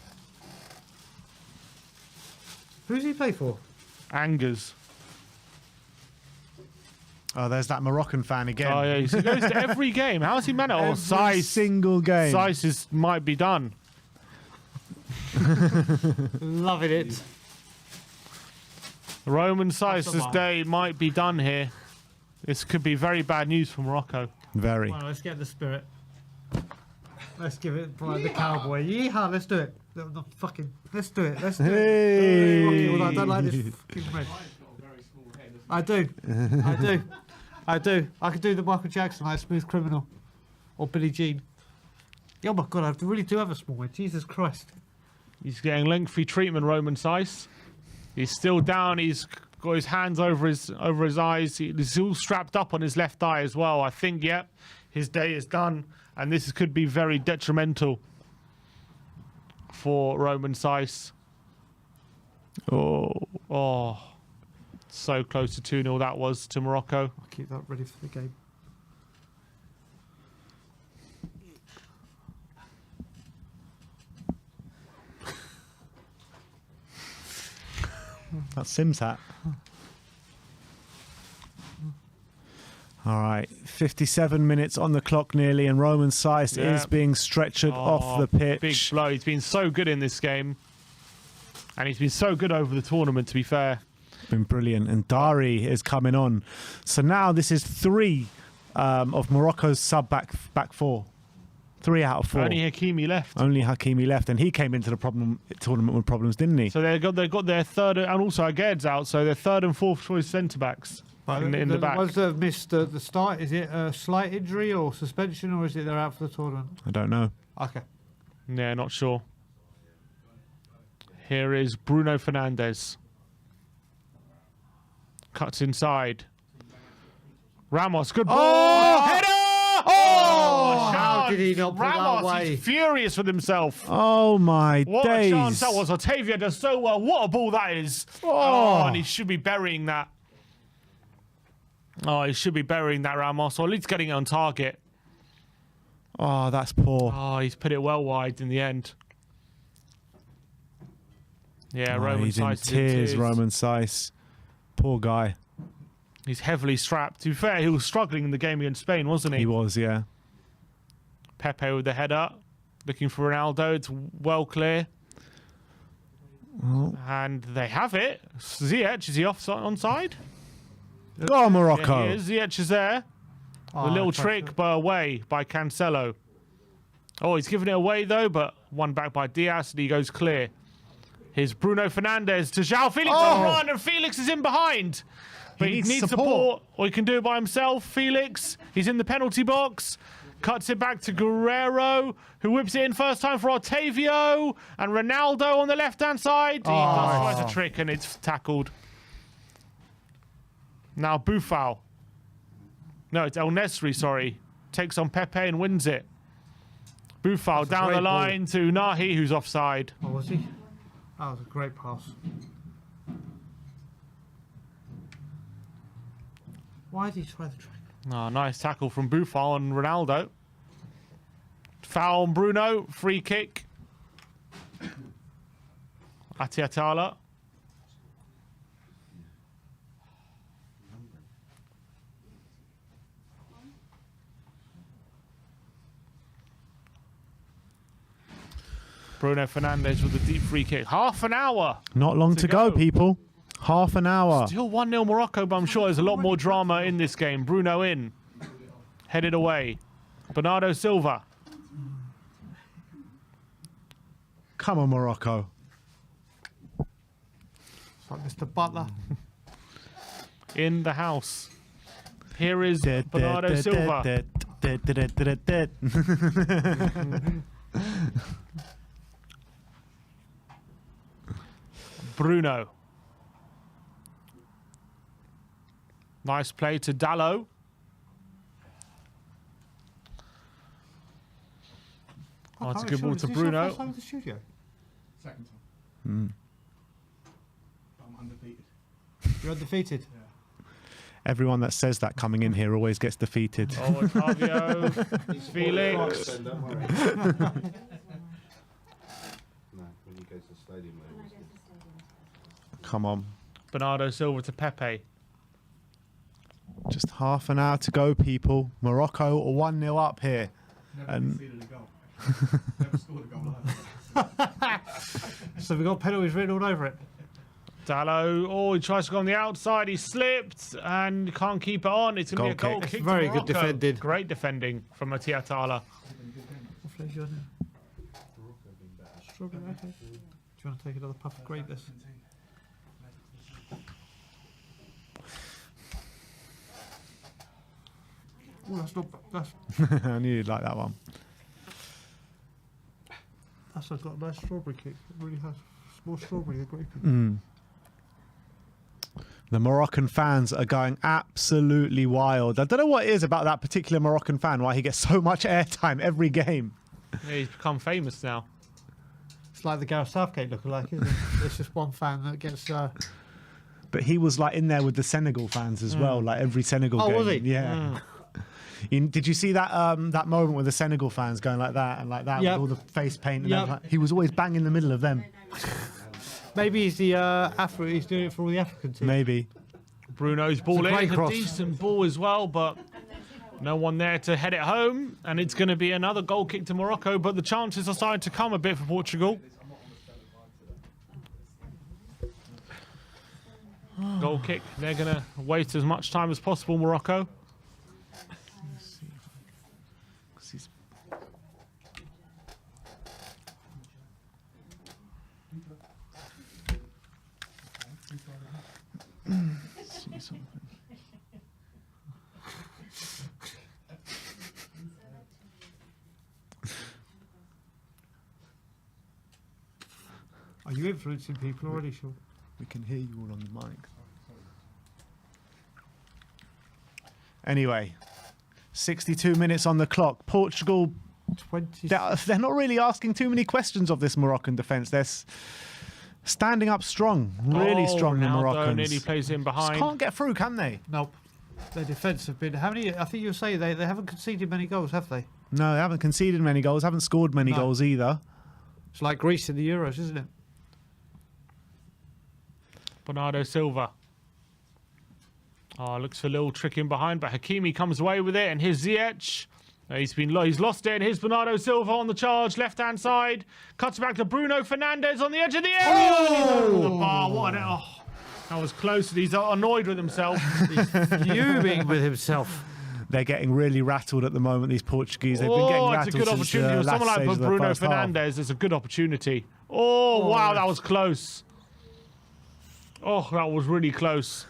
Who's he play for? Angers. Oh, there's that Moroccan fan again. Oh, yeah. He goes to every game. How's he managed? Oh, Every Size. single game. Size might be done. Loving it. Roman Sice's the one. day might be done here. This could be very bad news for Morocco. Very. Well, let's get the spirit. Let's give it Brian the cowboy. Yeehaw, let's do it. No, fucking, let's do it. Let's do Hey. it. Rocky, well, I don't like this fucking red. I do. I do. I do. I could do the Michael Jackson, like Smooth Criminal. Or Billie Jean. Oh my God, I really do have a small one. Jesus Christ. He's getting lengthy treatment, Roman Sice. He's still down. He's got his hands over his eyes. He's all strapped up on his left eye as well. I think, yep, his day is done. And this could be very detrimental for Roman Sice. Oh. So close to 2-0 that was to Morocco. I'll keep that ready for the game. That's Sim's hat. All right, 57 minutes on the clock nearly, and Roman Sice Yeah. is being stretchered off the pitch. Big blow. He's been so good in this game. And he's been so good over the tournament, to be fair. Been brilliant, and Dari is coming on. So now this is 3 of Morocco's sub back 4. 3 out of 4. Only Hakimi left. Only Hakimi left, and he came into the tournament with problems, didn't he? So they got their third, and also Aged's out, so their third and fourth choice centre backs in the back. ones that have missed the start, is it a slight injury or suspension, or is it they're out for the tournament? I don't know. Okay. Yeah, not sure. Here is Bruno Fernandes. Cuts inside. Ramos, good ball. Header! Oh! How did he chance. not put that Ramos away? is furious with himself. Oh my What days! a chance that was. Otavio does so well. What a ball that is. Oh. And he should be burying that. Oh, he should be burying that, Ramos, or at least getting it on target. Oh, that's poor. Oh, he's put it well wide in the end. Yeah, Oh, Roman he's in Sice is tears, Roman Sice. Poor guy. He's heavily strapped. To be fair, he was struggling in the game against Spain, wasn't he? He was, yeah. Pepe with the header. Looking for Ronaldo. It's well clear. And they have it. Ziyech, is he onside? Go on, Morocco. Yeah, he is. Ziyech is there. The little trick, but away by Cancelo. Oh, he's giving it away, though, but one back by Diaz, and he goes clear. Here's Bruno Fernandes to João Felix on the run, and Felix is in behind. But he needs support, or he can do it by himself. Felix, he's in the penalty box. Cuts it back to Guerrero, who whips it in first time for Otavio. And Ronaldo on the left-hand side. He tries a trick, and it's tackled. Now Boufal. No, it's El Nesri, sorry. Takes on Pepe and wins it. Boufal down the line to Nahi, who's offside. Oh, was he? That was a great pass. Why did he try the trick? Oh, nice tackle from Boufal on Ronaldo. Foul on Bruno. Free kick. Atiatala. Bruno Fernandes with a deep free kick. Half an hour. Not long to go, people. Half an hour. Still 1-0 Morocco, but I'm sure there's a lot more drama in this game. Bruno in. Headed away. Bernardo Silva. Come on, Morocco. It's like Mr. Butler. In the house. Here is Bernardo Silva. Bruno. Nice play to Dallo. Oh, it's a good ball to Bruno. Second time. I'm undefeated. You're undefeated. Everyone that says that coming in here always gets defeated. Oh, Otavio. Felix. No, when you go to the stadium. Come on. Bernardo Silva to Pepe. Just half an hour to go, people. Morocco 1-0 up here. Never And conceded a goal. Never scored a goal either. So we've got penalties written all over it. Dallo. Oh, he tries to go on the outside. He slipped and can't keep it on. It's going to be a Goal goal kick. kick. Very to good Morocco. defended. Great defending from Atiatala. What flavour do you want now? Strawberry, okay. Do you want to take another puff of greatness? Oh, that's not. I knew you'd like that one. That's got a nice strawberry kick. It really has. It's more strawberry than grape. The Moroccan fans are going absolutely wild. I don't know what it is about that particular Moroccan fan, why he gets so much airtime every game. Yeah, he's become famous now. It's like the Gareth Southgate lookalike, isn't it? It's just one fan that gets. But he was like in there with the Senegal fans as well, like every Senegal game. Was he? Yeah. Did you see that that moment with the Senegal fans going like that and like that with all the face paint? And everything? He was always bang in the middle of them. Maybe he's the he's doing it for all the African teams. Maybe. Bruno's ball in. great A cross. decent ball as well, but no one there to head it home. And it's going to be another goal kick to Morocco, but the chances are starting to come a bit for Portugal. Goal kick. They're going to waste as much time as possible, Morocco. Are you influencing people already, Sean? We can hear you all on the mic. Anyway, 62 minutes on the clock. Portugal, 20. they're not really asking too many questions of this Moroccan defence. They're standing up strong, really strong, the Ronaldo Moroccans. nearly plays in Just behind. can't get through, can they? Nope. Their defence have been. How many? I think you were saying they haven't conceded many goals, have they? No, they haven't conceded many goals, haven't scored many goals either. It's like Greece in the Euros, isn't it? Bernardo Silva. Oh, looks for a little trick in behind, but Hakimi comes away with it, and here's Ziyech. He's lost it, and here's Bernardo Silva on the charge, left-hand side. Cuts back to Bruno Fernandes on the edge of the area. And he's over the bar. What an... Oh, that was close. He's annoyed with himself. He's fuming with himself. They're getting really rattled at the moment, these Portuguese. They've been getting Oh, rattled it's a good opportunity. since For someone like last Bruno stage of the first half. Fernandes, it's a good opportunity. Oh, wow, that was close. Oh, that was really close.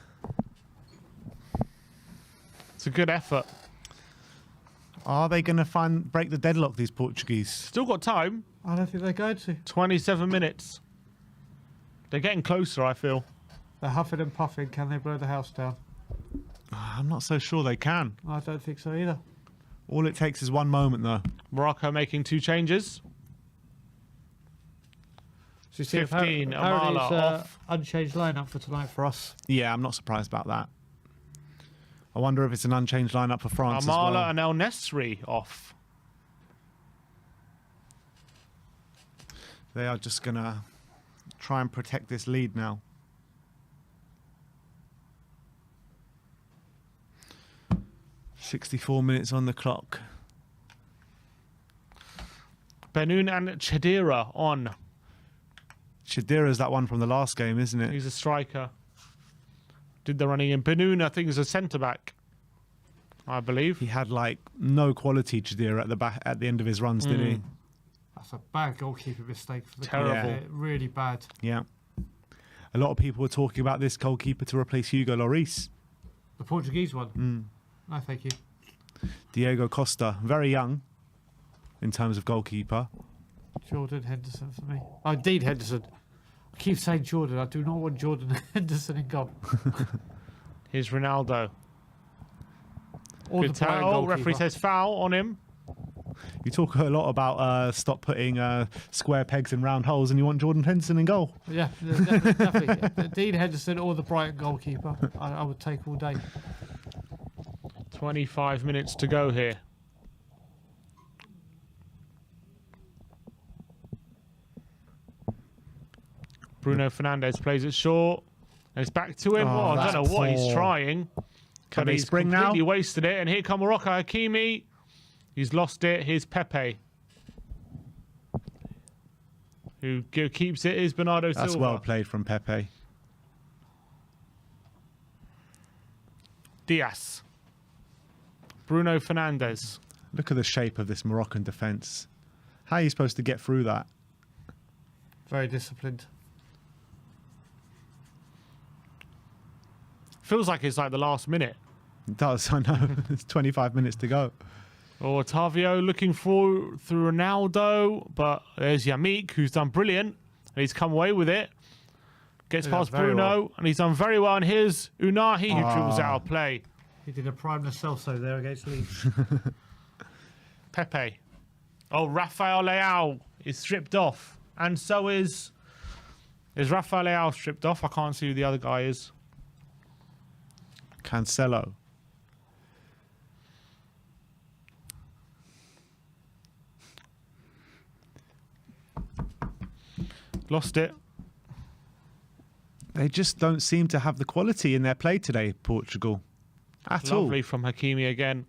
It's a good effort. Are they going to break the deadlock, these Portuguese? Still got time. I don't think they're going to. 27 minutes. They're getting closer, I feel. They're huffing and puffing. Can they blow the house down? I'm not so sure they can. I don't think so either. All it takes is one moment, though. Morocco making 2 changes. So you see, 15, apparently Amala it's, off. Unchanged lineup for tonight for us. Yeah, I'm not surprised about that. I wonder if it's an unchanged lineup for France as Amala well. and El Nesri off. They are just going to try and protect this lead now. "64 minutes on the clock." Benoun and Chedira on. Chedira's that one from the last game, isn't it? He's a striker. Did the running in. Benoun, I think, is a centre-back, I believe. He had like no quality, Chedira, at the back at the end of his runs, didn't he? That's a bad goalkeeper mistake for the Terrible. goalkeeper. Really bad. Yeah. A lot of people were talking about this goalkeeper to replace Hugo Lloris. The Portuguese one. No, thank you. Diego Costa, very young in terms of goalkeeper. Jordan Henderson for me. Oh, indeed, Henderson. I keep saying Jordan. I do not want Jordan Henderson in goal. Here's Ronaldo. Or Good the Brighton tackle. goalkeeper. Referee says foul on him. You talk a lot about stop putting square pegs in round holes, and you want Jordan Henderson in goal. Yeah, definitely. Indeed, Henderson or the Brighton goalkeeper. I would take all day. 25 minutes to go here. Bruno Fernandes plays it short. And it's back to him. Oh, I that's don't know what he's poor. trying. Can But they he's spring now? completely wasted it. And here come Morocco. Hakimi. He's lost it. Here's Pepe. Who keeps it is Bernardo That's Silva. well played from Pepe. Diaz. Bruno Fernandes. Look at the shape of this Moroccan defence. How are you supposed to get through that? Very disciplined. Feels like it's like the last minute. It does, I know. It's 25 minutes to go. Or Otavio looking through Ronaldo, but there's Yamik, who's done brilliant, and he's come away with it. Gets Yeah, past very Bruno, well. and he's done very well. And here's Unahi, who dribbles out of play. He did a prime Celso there against Leeds. Pepe. Oh, Rafael Leao is stripped off, and so is Rafael Leao stripped off. I can't see who the other guy is. Cancelo. Lost it. They just don't seem to have the quality in their play today, Portugal. At Lovely from Hakimi again.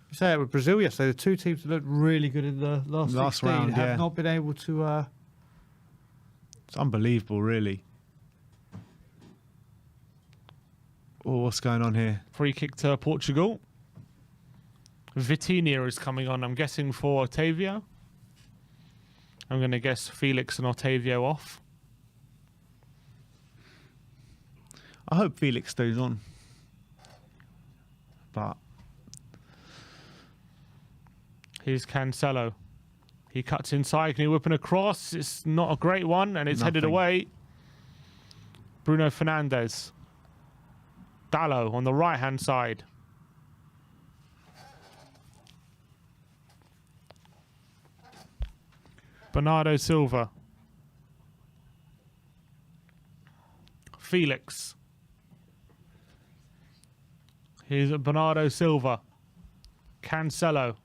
You say it with Brazil yesterday. The two teams that looked really good in the last 16 round, have yeah. not been able to. all. It's unbelievable, really. Oh, what's going on here? Free kick to Portugal. Vitinha is coming on, I'm guessing, for Otavio. I'm going to guess Felix and Otavio off. I hope Felix stays on. But Here's Cancelo. He cuts inside. Can he whip an across? It's not a great one, and it's headed Nothing. away. Bruno Fernandes. Dallo on the right-hand side. Bernardo Silva. Felix. Here's Bernardo Silva. Cancelo.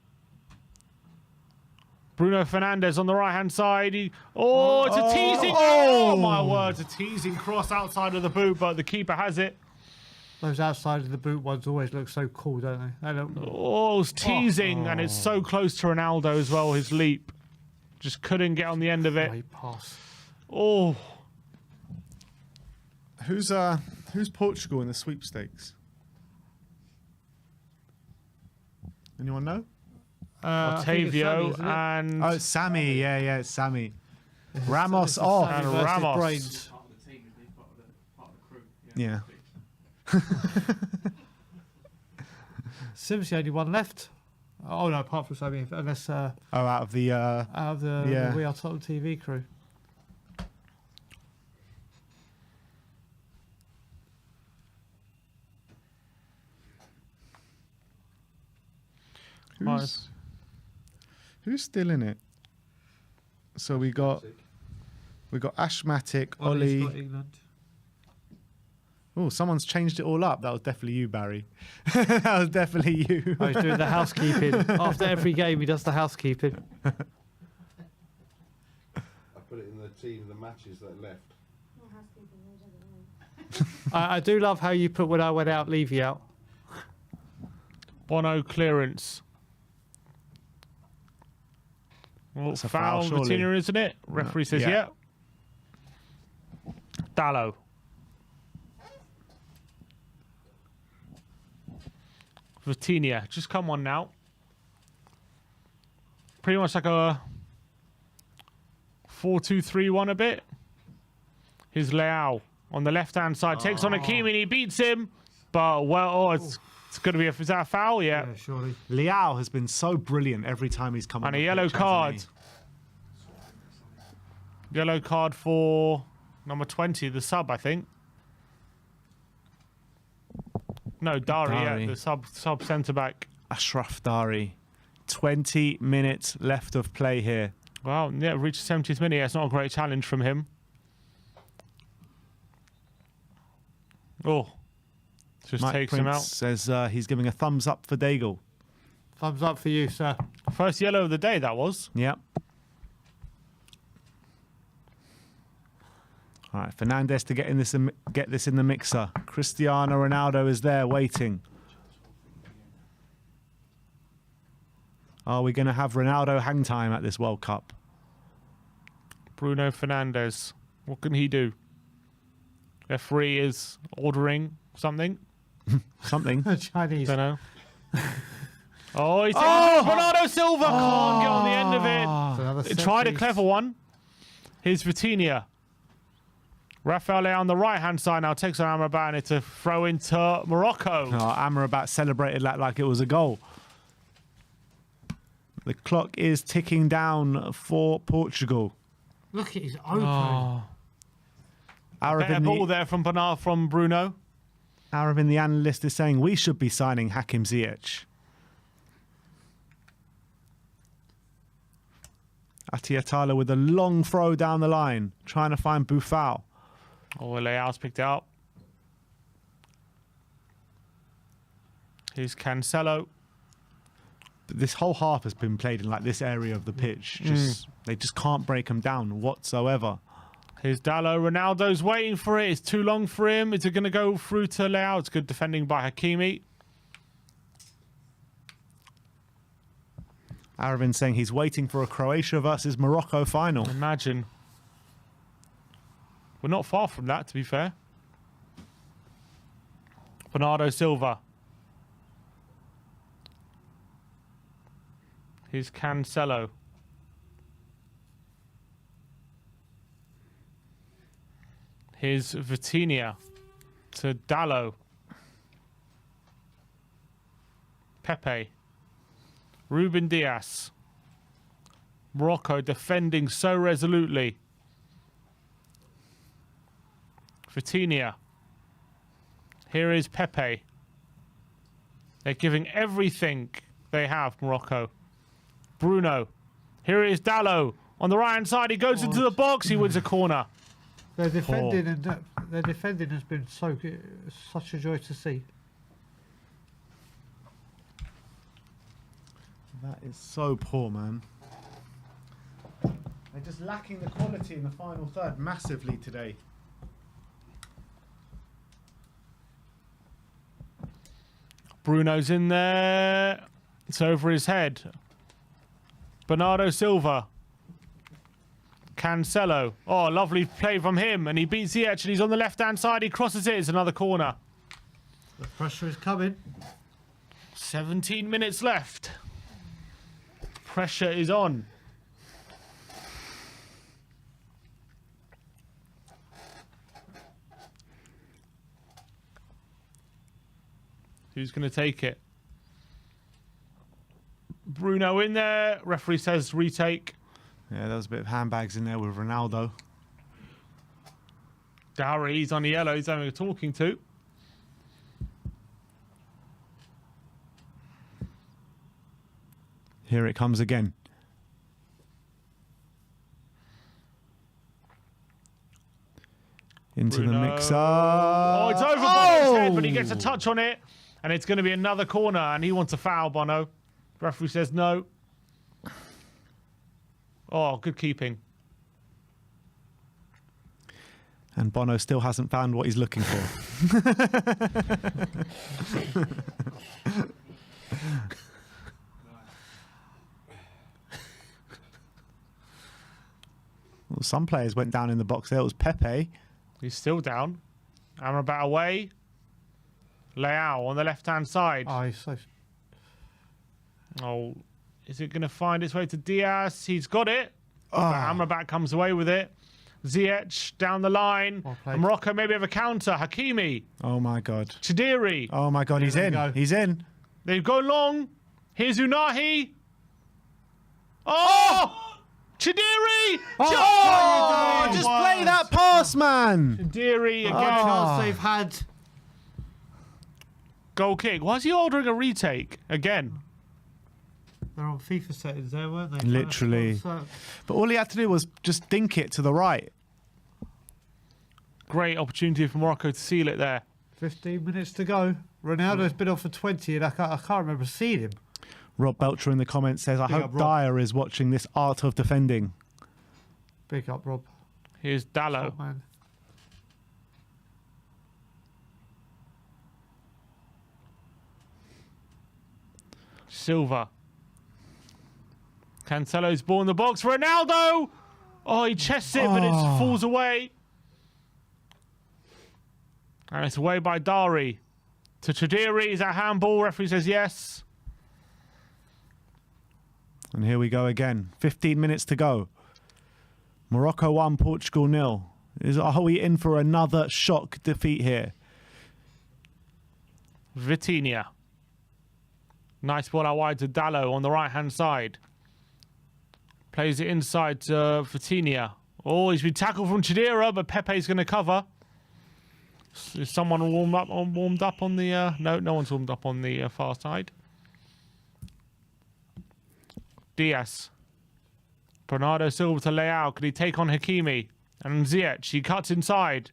Bruno Fernandes on the right-hand side. It's a teasing. Oh, my words. A teasing cross outside of the boot, but the keeper has it. Those outside of the boot ones always look so cool, don't they? They look, Oh, it's teasing, and it's so close to Ronaldo as well. His leap just couldn't get on the end of it. great pass. Oh, Who's Portugal in the sweepstakes? Anyone know? I think it's Sammy, Octavio isn't it? and Oh, it's Sammy. Yeah, it's Sammy. Ramos It's off. Sammy And versus Ramos. Brains. Part of the team, isn't he? Part of the crew. Yeah. Sim's the only one left. Oh no, apart from Sammy, unless Oh, out of the. out of the Yeah. We Are Tottenham TV crew. Who's still in it? So we got Ashmatic, Ollie's Ollie. got England. Oh, someone's changed it all up. That was definitely you, Barry. That was definitely you. Oh, he's doing the housekeeping. After every game, he does the housekeeping. I put it in the team, the matches that left. I do love how you put when I went out, Levy out. Bono clearance. Well, That's a foul, foul, surely. Vitinha, isn't it? Referee says Yeah. yeah. Dallo. Vitinha, just come on now. Pretty much like a 4-2-3-1 a bit. Here's Leao on the left-hand side. Takes on Hakimi and he beats him. But, well, it's going to be is that a foul? Yeah. Yeah, surely. Leao has been so brilliant every time he's come on. And a the yellow pitch, hasn't card. he? Yellow card for number 20, the sub, I think. No, Dari, Dari. yeah, the sub centre-back. Ashraf Dari. 20 minutes left of play here. Wow, yeah, reached the 70th minute. Yeah, it's not a great challenge from him. Oh, just Mike takes Prince him out. says he's giving a thumbs up for Daigle. Thumbs up for you, sir. First yellow of the day, that was. Yep. All right, Fernandes to get this in the mixer. Cristiano Ronaldo is there waiting. Are we going to have Ronaldo hang time at this World Cup? Bruno Fernandes. What can he do? Referee is ordering something. Something. Chinese. Don't know. Oh, he's Bernardo Silva can't get on the end of it. Another He set tried a piece. clever one. Here's Vitinha. Rafael Leao on the right-hand side now takes on Amrabat and it's a throw into Morocco. Oh, Amrabat celebrated that like it was a goal. The clock is ticking down for Portugal. Look at his open. Oh. Arab Better in, ball the, there from Bruno. Arab in the analyst is saying we should be signing Hakim Ziyech. Atiatala with a long throw down the line, trying to find Buffal. Oh, Leao's picked it up. Here's Cancelo. This whole half has been played in like this area of the pitch. They just can't break them down whatsoever. Here's Dallo. Ronaldo's waiting for it. It's too long for him. Is it going to go through to Leao? It's good defending by Hakimi. Aravin's saying he's waiting for a Croatia versus Morocco final. Imagine. We're not far from that, to be fair. Bernardo Silva. Here's Cancelo. Here's Vitinha to Dallo. Pepe. Ruben Diaz. Morocco defending so resolutely. Vitinha. Here is Pepe. They're giving everything they have, Morocco. Bruno. Here is Dallo. On the right-hand side, he goes into the box. He wins a corner. Their defending and their defending has been so good, such a joy to see. That is so poor, man. They're just lacking the quality in the final third massively today. Bruno's in there. It's over his head. Bernardo Silva. Cancelo. Oh, lovely play from him. And he beats Ziyech and he's on the left-hand side. He crosses it. It's another corner. The pressure is coming. 17 minutes left. Pressure is on. Who's going to take it? Bruno in there. Referee says retake. Yeah, there was a bit of handbags in there with Ronaldo. Dowry, he's on the yellow. He's having a talking to. Here it comes again. Into Bruno. the mixer. Oh, it's over Bono's head, but he gets a touch on it. And it's going to be another corner, and he wants a foul, Bono. Referee says no. Oh, good keeping. And Bono still hasn't found what he's looking for. Well, some players went down in the box there. It was Pepe. He's still down. Amrabat away. Leao on the left-hand side. Oh, he's so... Oh, is it going to find its way to Diaz? He's got it. Oh. But Amrabat comes away with it. Ziyech down the line. Well played. And Morocco maybe have a counter. Hakimi. Oh my God. Chidiri. Oh my God, he's there in. we go. He's in. They go long. Here's Unahi. Oh! Chidiri! Oh, just What? play that pass, man. Chidiri again. chance they've had. Goal kick. Why is he ordering a retake again? They're on FIFA settings there, weren't they? Literally. But all he had to do was just dink it to the right. Great opportunity for Morocco to seal it there. 15 minutes to go. Ronaldo's been on for 20 and I can't remember seeing him. Rob Belcher in the comments says, I Big hope up, Rob. Dyer is watching this art of defending. Big up, Rob. Here's Dallo. Top man. Silva. Cancelo's ball in the box. Ronaldo! Oh, he chests it, but it falls away. And it's away by Dari. To Chidiri. Is that handball? Referee says yes. And here we go again. 15 minutes to go. Morocco 1, Portugal 0. Are we in for another shock defeat here? Vitinha. Nice ball out wide to Dallo on the right-hand side. Plays it inside to Vitinha. Oh, he's been tackled from Chidira, but Pepe's going to cover. Is someone warmed up on the... no one's warmed up on the far side. Diaz. Bernardo Silva to Leao. Could he take on Hakimi? And Ziyech. He cuts inside.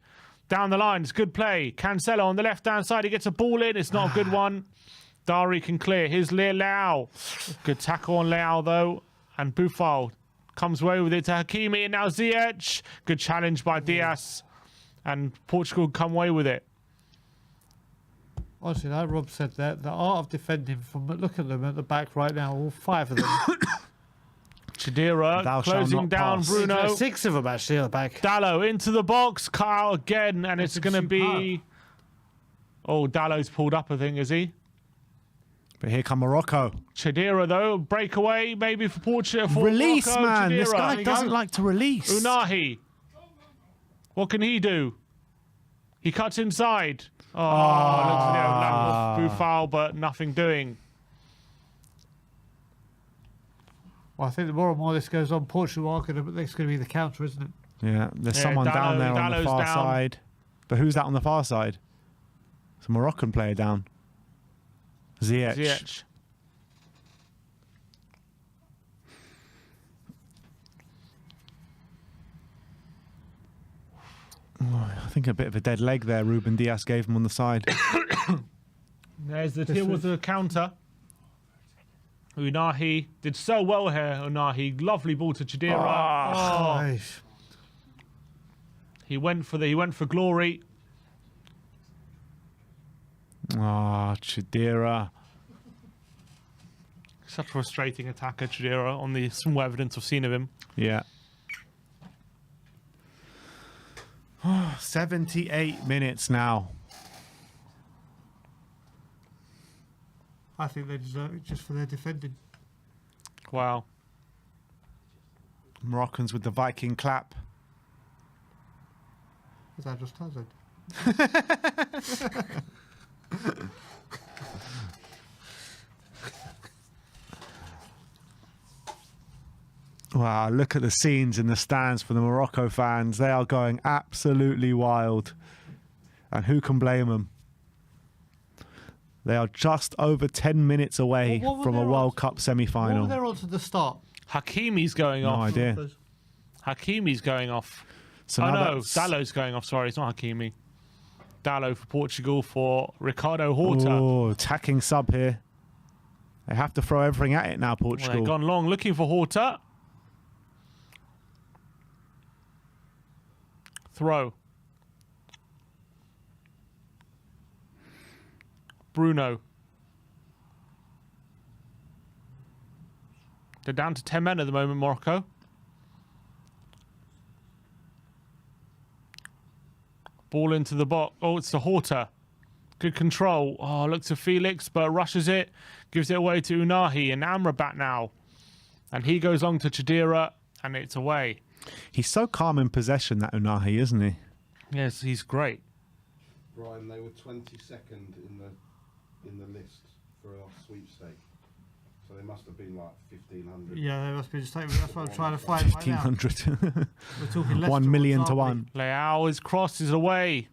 Down the line. It's good play. Cancelo on the left-hand side. He gets a ball in. It's not a good one. Dari can clear. Here's Leao. Good tackle on Leao, though. And Boufal comes away with it to Hakimi. And now Ziyech. Good challenge by Diaz. And Portugal come away with it. Honestly, like Rob said, that the art of defending, from look at them at the back right now, all 5 of them. Chidira Thou shalt closing not down pass. Bruno. 6 of them actually at the back. Dallo into the box. Cut out again. And it's going to be... Oh, Dallo's pulled up, I think, is he? But here come Morocco. Chidira, though, breakaway maybe for Portugal. Release, Morocco. man. This Chidira. guy doesn't like to release. Unahi. What can he do? He cuts inside. Oh, looks like foul, but nothing doing. Well, I think the more and more this goes on, Portugal are going to be the counter, isn't it? Yeah, there's Yeah, someone down there on the Dallo's far down. side. But who's that on the far side? It's a Moroccan player down. Ziyech. Ziyech. I think a bit of a dead leg there Ruben Diaz gave him on the side. Here was the counter. Unahi did so well here. Unahi, lovely ball to Chidira. Oh. Nice. He went for glory. Ah, Chidera. Such a frustrating attacker, Chidera, on the small evidence I've seen of him. Yeah. 78 minutes now. I think they deserve it just for their defending. Wow. Moroccans with the Viking clap. Is that just Hazard? Wow, look at the scenes in the stands for the Morocco fans. They are going absolutely wild. And who can blame them? They are just over 10 minutes away Well, what were from a their World odds? Cup What were semi-final. their odds at the start? Hakimi's going No off. idea. Hakimi's going off. So Oh now no, that's- Dalot's going off. Sorry, it's not Hakimi. Dalot for Portugal for Ricardo Horta. Oh, attacking sub here. They have to throw everything at it now, Well, Portugal. they've gone long looking for Horta. Throw. Bruno. They're down to 10 men at the moment, Morocco. Ball into the box. Oh, it's to Horta. Good control. Oh, look to Felix, but rushes it. Gives it away to Unahi and Amrabat now. And he goes long to Chidera, and it's away. He's so calm in possession, that Unahi, isn't he? Yes, he's great. Brian, they were 22nd in the list for our sweepstake. So they must have been like 1,500. Yeah, they must be just taking. That's what I'm trying to find right now. 1,500. We're talking less 1 million to aren't we? 1. Leao is crossed, is away.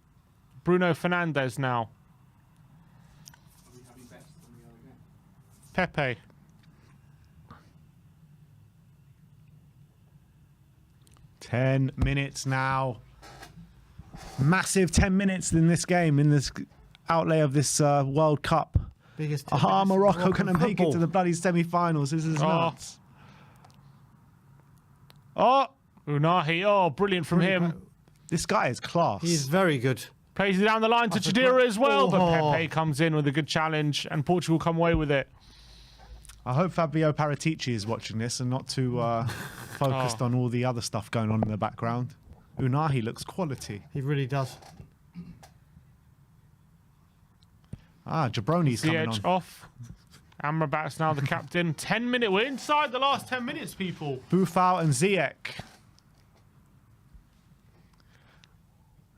Bruno Fernandes now. Are we having bets than we are again? Pepe. Ten minutes now. Massive 10 minutes in this game, in this outlay of this World Cup. Biggest 10 Ah, minutes in Morocco Moroccan going to make it to football. the bloody semi-finals. This is Oh. nuts. Oh, Unahi. Oh, brilliant from him. This guy is class. He is very good. Plays it down the line to That's a Chidera good- as well, but Oh. Pepe comes in with a good challenge, and Portugal come away with it. I hope Fabio Paratici is watching this and not too focused on all the other stuff going on in the background. Unahi looks quality. He really does. Ah, Jabroni's The coming edge on. off. Amrabat's now the captain. 10 minutes. We're inside the last 10 minutes, people. Boufal and Ziyech.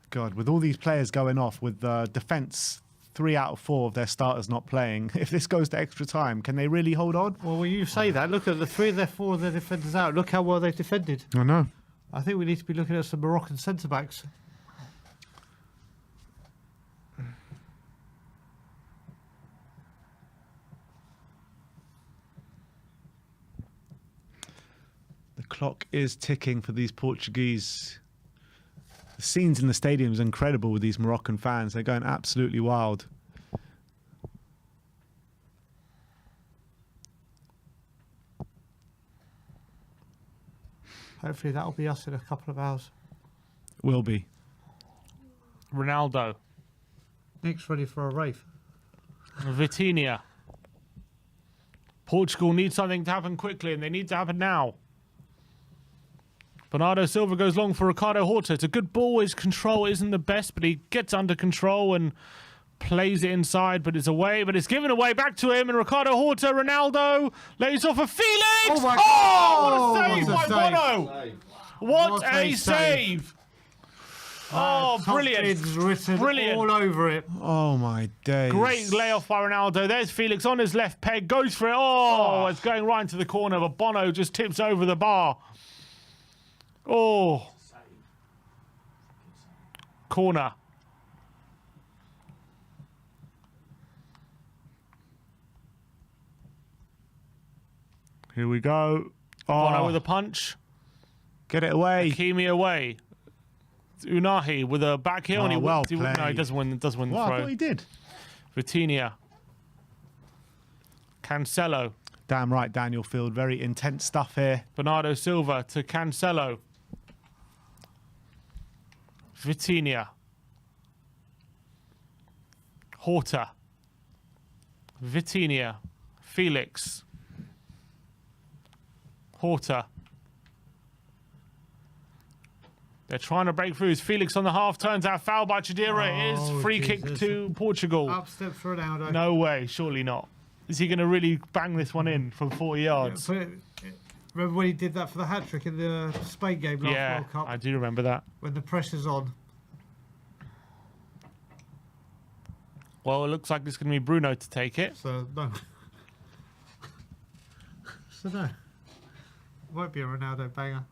God, with all these players going off, with the defence, 3 out of 4 of their starters not playing, if this goes to extra time, can they really hold on? Well, when you say that, look at the 3 of their 4 of their defenders out. Look how well they've defended. I know. I think we need to be looking at some Moroccan centre backs. The clock is ticking for these Portuguese. The scenes in the stadium is incredible with these Moroccan fans. They're going absolutely wild. Hopefully that'll be us in a couple of hours. Will be. Ronaldo. Nick's ready for a rave. Vitinha. Portugal needs something to happen quickly, and they need to happen now. Bernardo Silva goes long for Ricardo Horta. It's a good ball. His control isn't the best, but he gets under control and plays it inside, but it's away. But it's given away back to him, and Ricardo Horta, Ronaldo, lays off a Felix! Oh my Oh, what a God! save What a by save. Bono! What What a a save! Oh, brilliant. Something's written Brilliant. all over it. Oh my days. Great layoff by Ronaldo. There's Felix on his left peg. Goes for it. Oh, it's going right into the corner, but Bono just tips over the bar. Oh. Corner. Here we go. Bono Oh, with a punch. get it away. Hakimi away. Unahi with a back heel, and Oh, he well no, he played. doesn't win. Does win the Well, I throw. thought he did. Vitinha. Cancelo. Damn right, Daniel Field. Very intense stuff here. Bernardo Silva to Cancelo. Vitinha. Horta. Vitinha. Felix. Horta. They're trying to break through. Felix on the half, turns out foul by Chidira. It is free kick Jesus. to Portugal. Up step for Ronaldo. No way, surely not. Is he going to really bang this one in from 40 yards? Remember when he did that for the hat-trick in the Spain game last Yeah, World Cup? I do remember that. When the pressure's on. Well, it looks like it's going to be Bruno to take it. So, no. So, no. Won't be a Ronaldo banger.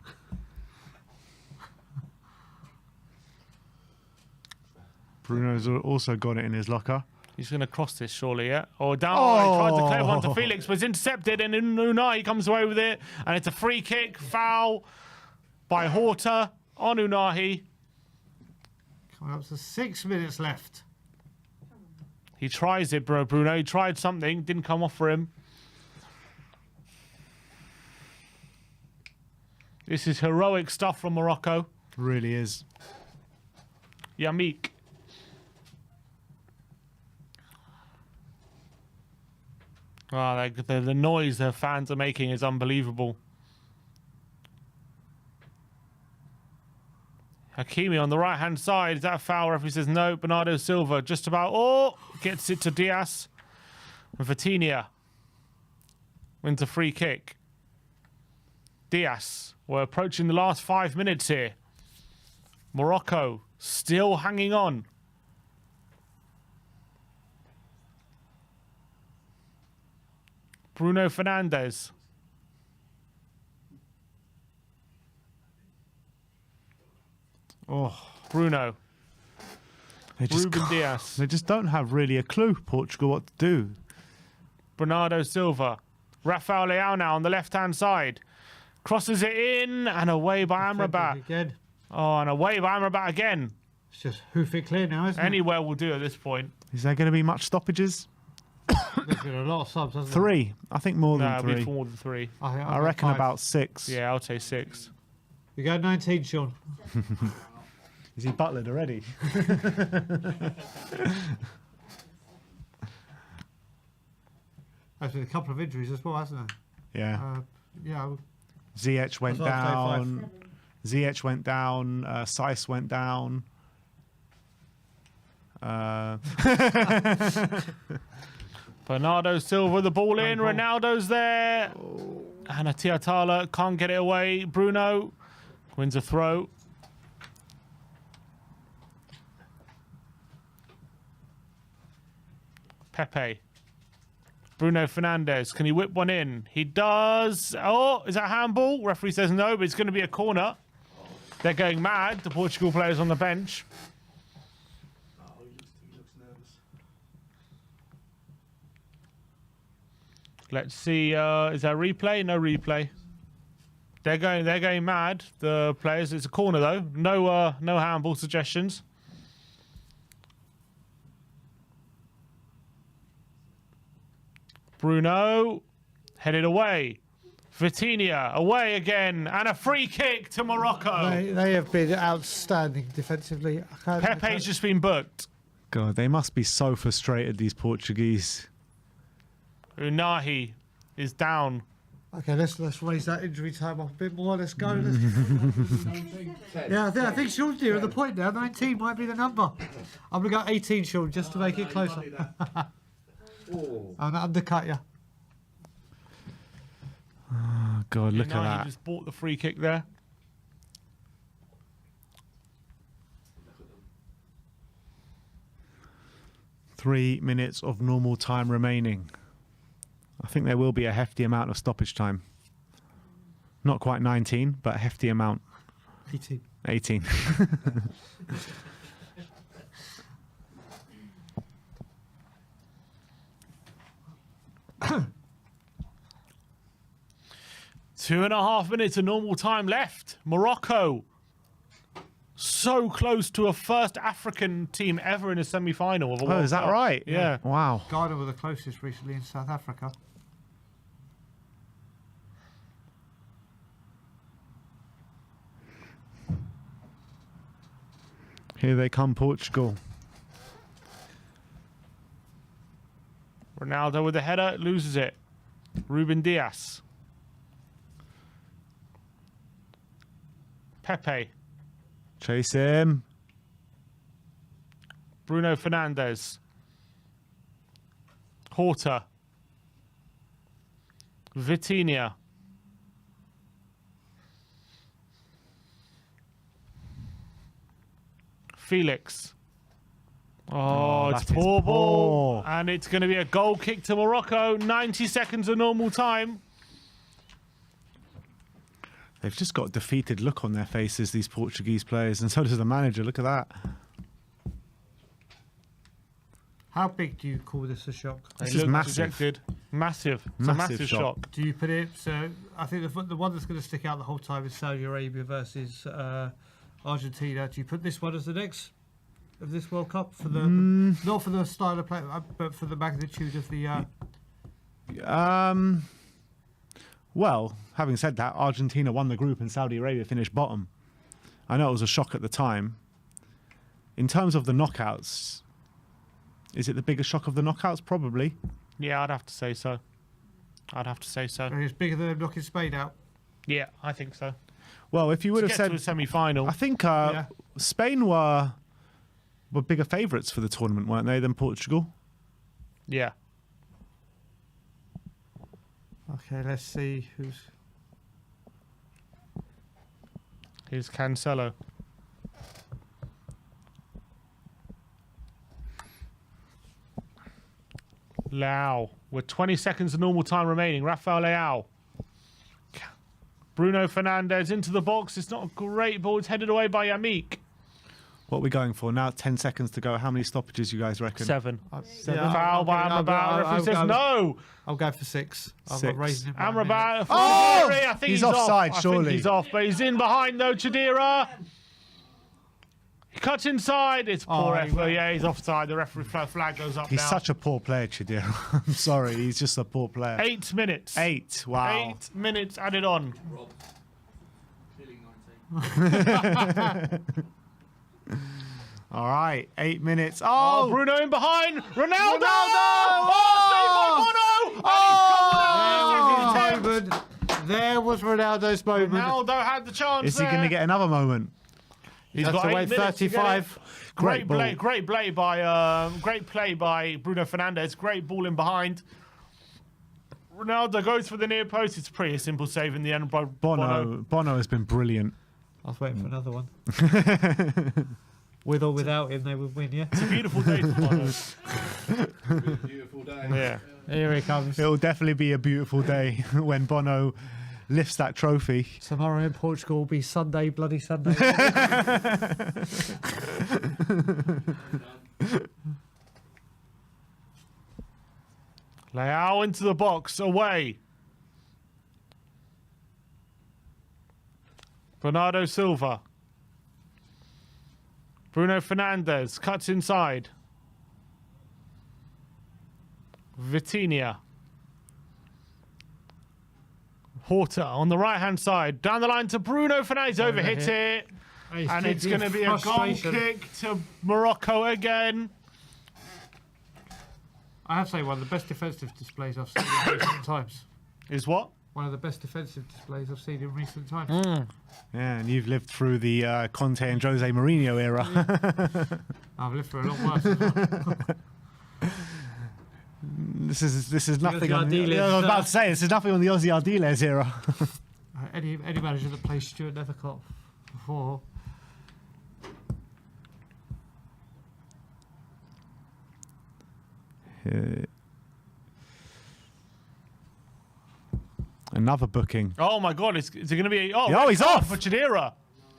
Bruno's also got it in his locker. He's going to cross this, surely, yeah? Or down. Oh, he tried to clear one to Felix, but it's intercepted, and Unai comes away with it. And it's a free kick, foul by Horta on Unai. Coming up to 6 minutes left. He tries it, Bruno. He tried something, didn't come off for him. This is heroic stuff from Morocco. Really is. Yamik. Oh, the noise their fans are making is unbelievable. Hakimi on the right-hand side. Is that a foul? Referee says no. Bernardo Silva just about. Oh, gets it to Diaz. Vitinha wins a free kick. Diaz. We're approaching the last 5 minutes here. Morocco still hanging on. Bruno Fernandes. Oh, Bruno. they Ruben Diaz. They just don't have really a clue, Portugal, what to do. Bernardo Silva. Rafael Leao now on the left-hand side. Crosses it in and away by Amrabat. Again. Oh, and away by Amrabat again. It's just hoof it clear now, isn't Anywhere will do at this point. Is there going to be much stoppages? it? There's been a lot of subs, hasn't 3. I think more No, than it'll be 3. more than 3. there? I reckon 5. about 6. Yeah, I'll say 6. We go 19, Sean. Is he butlered already? There's been a couple of injuries as well, hasn't there? Yeah. Yeah. Ziyech went That's what I'd say, down. Ziyech went down. Seiss went down. Bernardo Silva, the ball in. Ronaldo's there. And Atiatala can't get it away. Bruno wins a throw. Pepe. Bruno Fernandes. Can he whip one in? He does. Oh, is that a handball? Referee says no, but it's going to be a corner. They're going mad, the Portugal players on the bench. He looks nervous. Let's see. Is there a replay? No replay. They're going mad. The players. It's a corner though. No handball suggestions. Bruno headed away. Vitinha away again, and a free kick to Morocco. They have been outstanding defensively. Pepe's just been booked. God, they must be so frustrated, these Portuguese. Unai is down. Okay, let's raise that injury time up a bit more. Let's go. Yeah, I think Sean's near at the point now. 19 might be the number. I'm going to go 18, Sean, just to make it closer. I'm going to undercut you. Oh, God, look at Unai that. just bought the free kick there. Three minutes of normal time remaining. I think there will be a hefty amount of stoppage time. Not quite 19, but a hefty amount. 18. 18. Two and a half minutes of normal time left. Morocco. So close to a first African team ever in a semi-final of a Oh, World is that Cup. right? Yeah. Wow. Ghana were the closest recently in South Africa. Here they come, Portugal. Ronaldo with the header, loses it. Ruben Diaz. Pepe. Chase him. Bruno Fernandes. Horta. Vitinha. Felix. Oh, it's that is poor ball. poor. And it's going to be a goal kick to Morocco. 90 seconds of normal time. They've just got a defeated look on their faces, these Portuguese players, and so does the manager. Look at that. How big do you call this a shock? This They is look massive. dejected. Massive. It's a Massive massive shock. shock. Do you put it? So I think the one that's going to stick out the whole time is Saudi Arabia versus Argentina. Do you put this one as the next of this World Cup for the not for the style of play, but for the magnitude of the? Well, having said that, Argentina won the group and Saudi Arabia finished bottom. I know it was a shock at the time. In terms of the knockouts, is it the biggest shock of the knockouts? Probably. Yeah, I'd have to say so. I'd have to say so. It's bigger than them knocking Spain out. Yeah, I think so. Well, if you would To have get said, to a semi-final. I think Yeah. Spain were bigger favourites for the tournament, weren't they, than Portugal? Yeah. Okay, let's see who's. Here's Cancelo. Leao. With 20 seconds of normal time remaining. Rafael Leao. Bruno Fernandes into the box. It's not a great ball. It's headed away by Yamik. What are we going for now? 10 seconds to go. How many stoppages you guys reckon? 7. Yeah, Foul by Amrabat. Referee says no. I'll go for 6. I'm Six. not raising it by a minute. Amrabat. Oh! I think He's he's off. offside, I think surely. he's off, but he's in behind though. Chidira. He cuts inside. It's poor he effort. went- Yeah, he's offside. The referee flag goes up He's now. such a poor player, Chidira. I'm sorry. He's just a poor player. 8 minutes. 8. Wow. 8 minutes added on. Rob. Feeling 19. All right. 8 minutes. Oh, Oh! Bruno in behind. Ronaldo! Ronaldo! Oh, saved by Bono! And he's Moment. There was Ronaldo's moment. Ronaldo had the chance. Is he going to get another moment? He's Has got to 8 wait minutes to get it. 35. Great ball. Great play by Bruno Fernandes. Great ball in behind. Ronaldo goes for the near post. It's a pretty simple save in the end by Bono has been brilliant. I was waiting for another one. With or without him, they would win, yeah? It's a beautiful day for Bono. Beautiful day. Yeah. Here he comes. It'll definitely be a beautiful day when Bono lifts that trophy. Tomorrow in Portugal will be Sunday, bloody Sunday. Leao into the box, away. Bernardo Silva. Bruno Fernandes cuts inside. Vitinha. Horta on the right-hand side. Down the line to Bruno Fernandes. Overhit it. And it's going to be a goal kick to Morocco again. I have to say, one of the best defensive displays I've seen in recent times. Is what? One of the best defensive displays I've seen in recent times. Yeah, and you've lived through the Conte and Jose Mourinho era. I've lived for a lot worse as well. This is nothing on the, Ardiles, I was about to say, this is nothing on the Ozzy Ardiles era. Any manager that plays Stuart Nethercott before. Another booking. Oh my God! Is it going to be? Oh, Oh, he's red card off. for Chidira.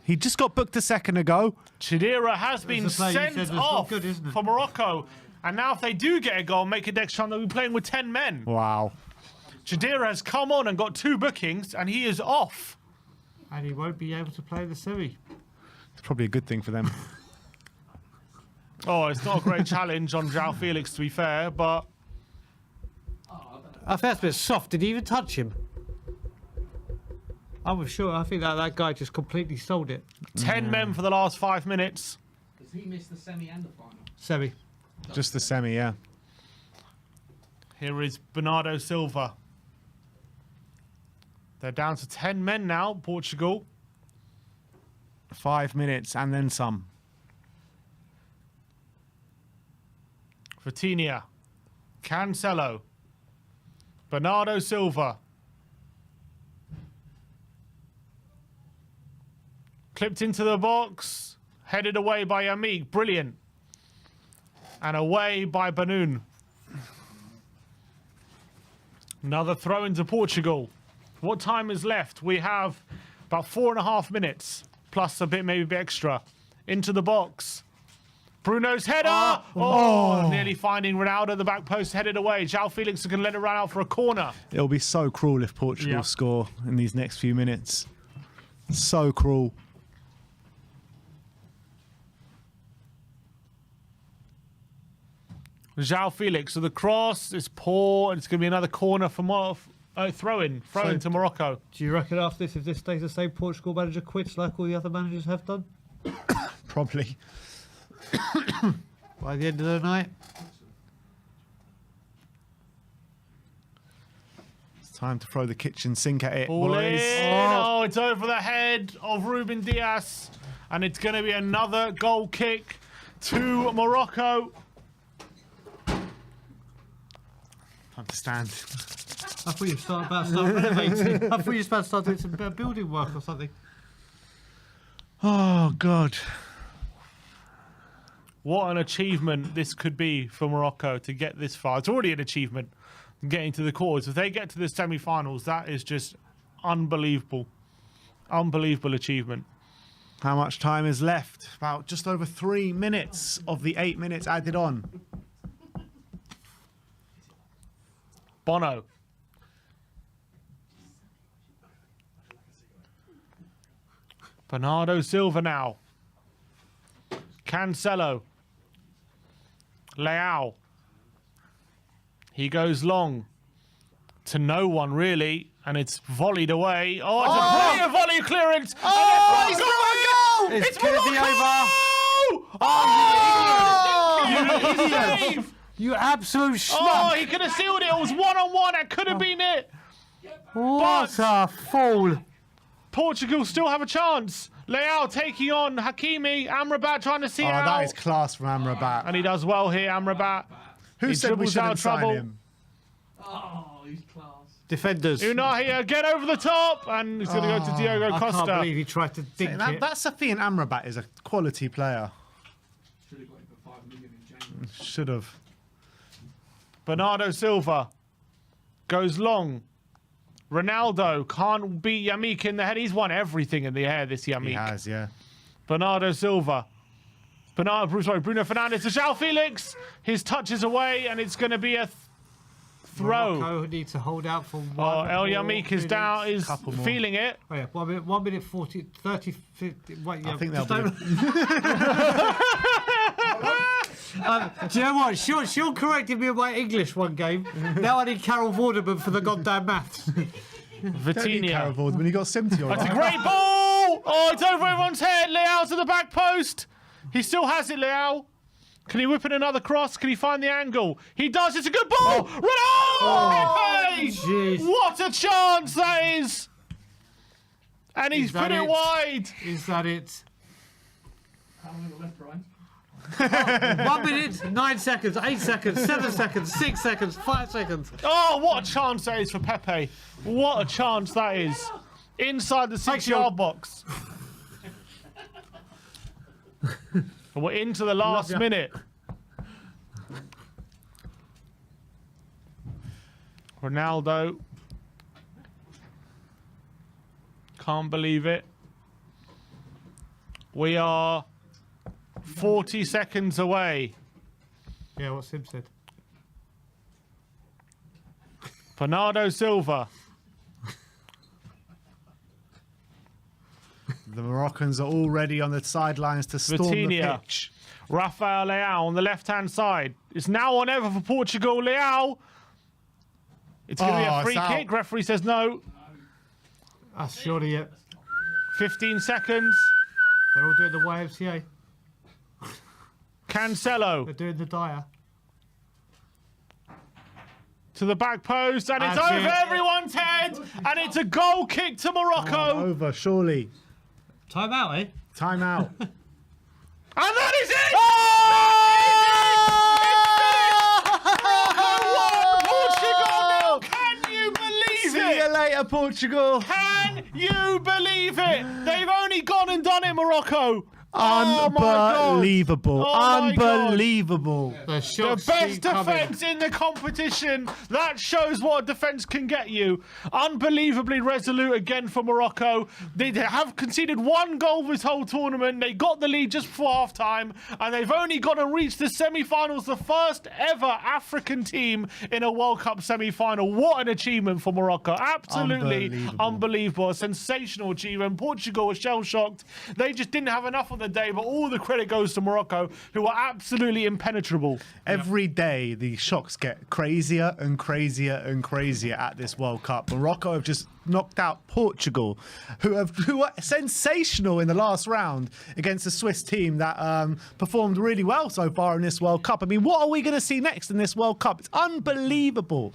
He just got booked a second ago. Chidira has been a player you said sent was not off good, isn't it? for Morocco, and now if they do get a goal, and make it next time, they'll be playing with 10 men. Wow. Chidira has come on and got 2 bookings, and he is off. And he won't be able to play the semi. It's probably a good thing for them. Oh, it's not a great challenge on João Felix, to be fair, but I think that's a bit soft. Did he even touch him? I'm sure. I think that guy just completely sold it. 10 men for the last 5 minutes. Does he miss the semi and the final? Semi. Just the semi, yeah. Here is Bernardo Silva. They're down to 10 men now, Portugal. 5 minutes and then some. Vitinha. Cancelo. Bernardo Silva. Clipped into the box. Headed away by Yamik. Brilliant. And away by Banoun. Another throw into Portugal. What time is left? We have about 4.5 minutes. Plus a bit, maybe a bit extra. Into the box. Bruno's header. Nearly finding Ronaldo at the back post, headed away. João Felix is going to let it run out for a corner. It'll be so cruel if Portugal score in these next few minutes. So cruel. João Felix, so the cross is poor. It's going to be another corner for throw in to Morocco. Do you reckon after this, if this stays the same, Portugal manager quits like all the other managers have done? Probably. By the end of the night? It's time to throw the kitchen sink at it, Ball boys. in. Oh, it's over the head of Ruben Diaz. And it's going to be another goal kick to Morocco. Time to stand. I thought you were about to start renovating. I thought you were about to start doing some building work or something. Oh, God. What an achievement this could be for Morocco to get this far. It's already an achievement getting to the quarters. If they get to the semi-finals, that is just unbelievable. Unbelievable achievement. How much time is left? About just over 3 minutes of the 8 minutes added on. Bono. Bernardo Silva now. Cancelo. Leao. He goes long to no one, really, and it's volleyed away. Oh, it's a brilliant volley clearance. Oh, he's got a goal! It's going to be over. Oh, you idiot. You absolute schmuck. Oh, he could have sealed it. It was one-on-one. That could have been it. What a fool. Portugal still have a chance. Leao taking on Hakimi. Amrabat trying to see it out. That is class from Amrabat. And he does well here, Amrabat. Who He said we dribbles shouldn't out sign trouble. him? Oh, he's class. Defenders. Unai, get over the top. And he's going to go to Diogo I Costa. can't believe he tried to dink it. That Safian Amrabat is a quality player. Should have got him for 5 million in January. Should have. Bernardo Silva goes long. Ronaldo can't beat Yamik in the head. He's won everything in the air, this Yamik. He has, yeah. Bernardo Silva. Bruno Fernandes to João Felix. His touch is away, and it's going to be a throw. Morocco need to hold out for Oh, one El more Yamik is minute. down, is Couple more. feeling it. Oh, yeah, 1 minute 40, 30, 50. Wait, yeah, I think just they'll be. do you know what? Sean corrected me in my English one game. Now I need Carol Vorderman for the goddamn maths. Don't need Vitinha. Caravold when you got Simti on. That's a great ball! Oh, it's over everyone's head. Leao to the back post. He still has it, Leao. Can he whip in another cross? Can he find the angle? He does. It's a good ball. Ronaldo! jeez. What a chance that is! And he's Is that put it it? wide. Is that it? How long have left, Ryan? 1 minute, 9 seconds, 8 seconds, 7 seconds, 6 seconds, 5 seconds. Oh, what a chance that is for Pepe. What a chance that is. Inside the 6-yard box. And we're into the last ya. minute. Ronaldo. Can't believe it. We are 40 seconds away. Yeah, what Sim said. Bernardo Silva. The Moroccans are already on the sidelines to storm the Vitinha. pitch. Rafael Leao on the left-hand side. It's now or never for Portugal. Leao. It's going to be a Oh, free it's out. kick. Referee says no. That's surely it. 15 seconds. They're all doing the YMCA. Cancelo. They're doing the Dyer. To the back post, and it's That's over it. everyone's head, and it's a goal kick to Morocco. Over, surely. Time out, eh? Time out. And that is it! Portugal! Can you believe See you it? later, Portugal. Can you believe it? They've only gone and done it, Morocco. Oh my God. Unbelievable. Oh my God. Unbelievable. The The shots best keep coming. defence in the competition. That shows what defence can get you. Unbelievably resolute again for Morocco. They have conceded one goal this whole tournament. They got the lead just before half-time, and they've only gone and reached the semi-finals, the first ever African team in a World Cup semi-final. What an achievement for Morocco. Absolutely unbelievable. A sensational achievement. Portugal was shell-shocked. They just didn't have enough of the day, but all the credit goes to Morocco, who are absolutely impenetrable. Every day, the shocks get crazier and crazier and crazier at this World Cup. Morocco have just knocked out Portugal, who were sensational in the last round against a Swiss team that performed really well so far in this World Cup. I mean, what are we going to see next in this World Cup? It's unbelievable.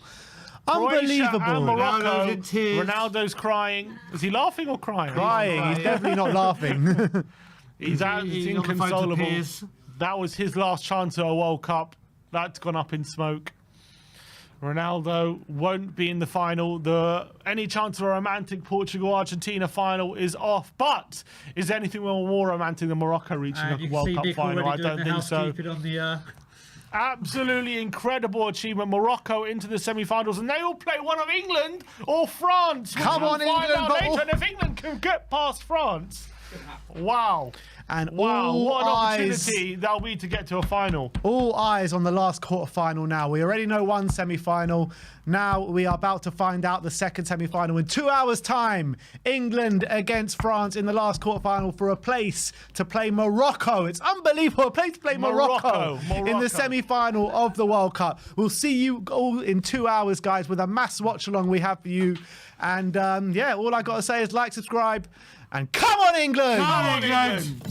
Unbelievable. Croatia and Morocco. Ronaldo's in tears. Ronaldo's crying. Is he laughing or crying? Crying. He's definitely not laughing. He's He's on the phone to inconsolable. Piers. That was his last chance at a World Cup. That's gone up in smoke. Ronaldo won't be in the final. Any chance of a romantic Portugal-Argentina final is off. But is there anything more romantic than Morocco reaching And a you can World see Cup Nick final? I already doing don't the think so. housekeeping on the... Absolutely incredible achievement. Morocco into the semi-finals, and they will play one of England or France. Which Come we'll on, find England, out but- later. And if England can get past France, wow. And Wow, all what an eyes, opportunity that'll be to get to a final. all eyes on the last quarter-final now. We already know one semi-final. Now we are about to find out the second semi-final in 2 hours' time. England against France in the last quarter-final for a place to play Morocco. It's unbelievable. A place to play Morocco in Morocco. the semi-final of the World Cup. We'll see you all in 2 hours, guys, with a mass watch-along we have for you. And yeah, all I got to say is like, subscribe, and come on, England! Come on, England!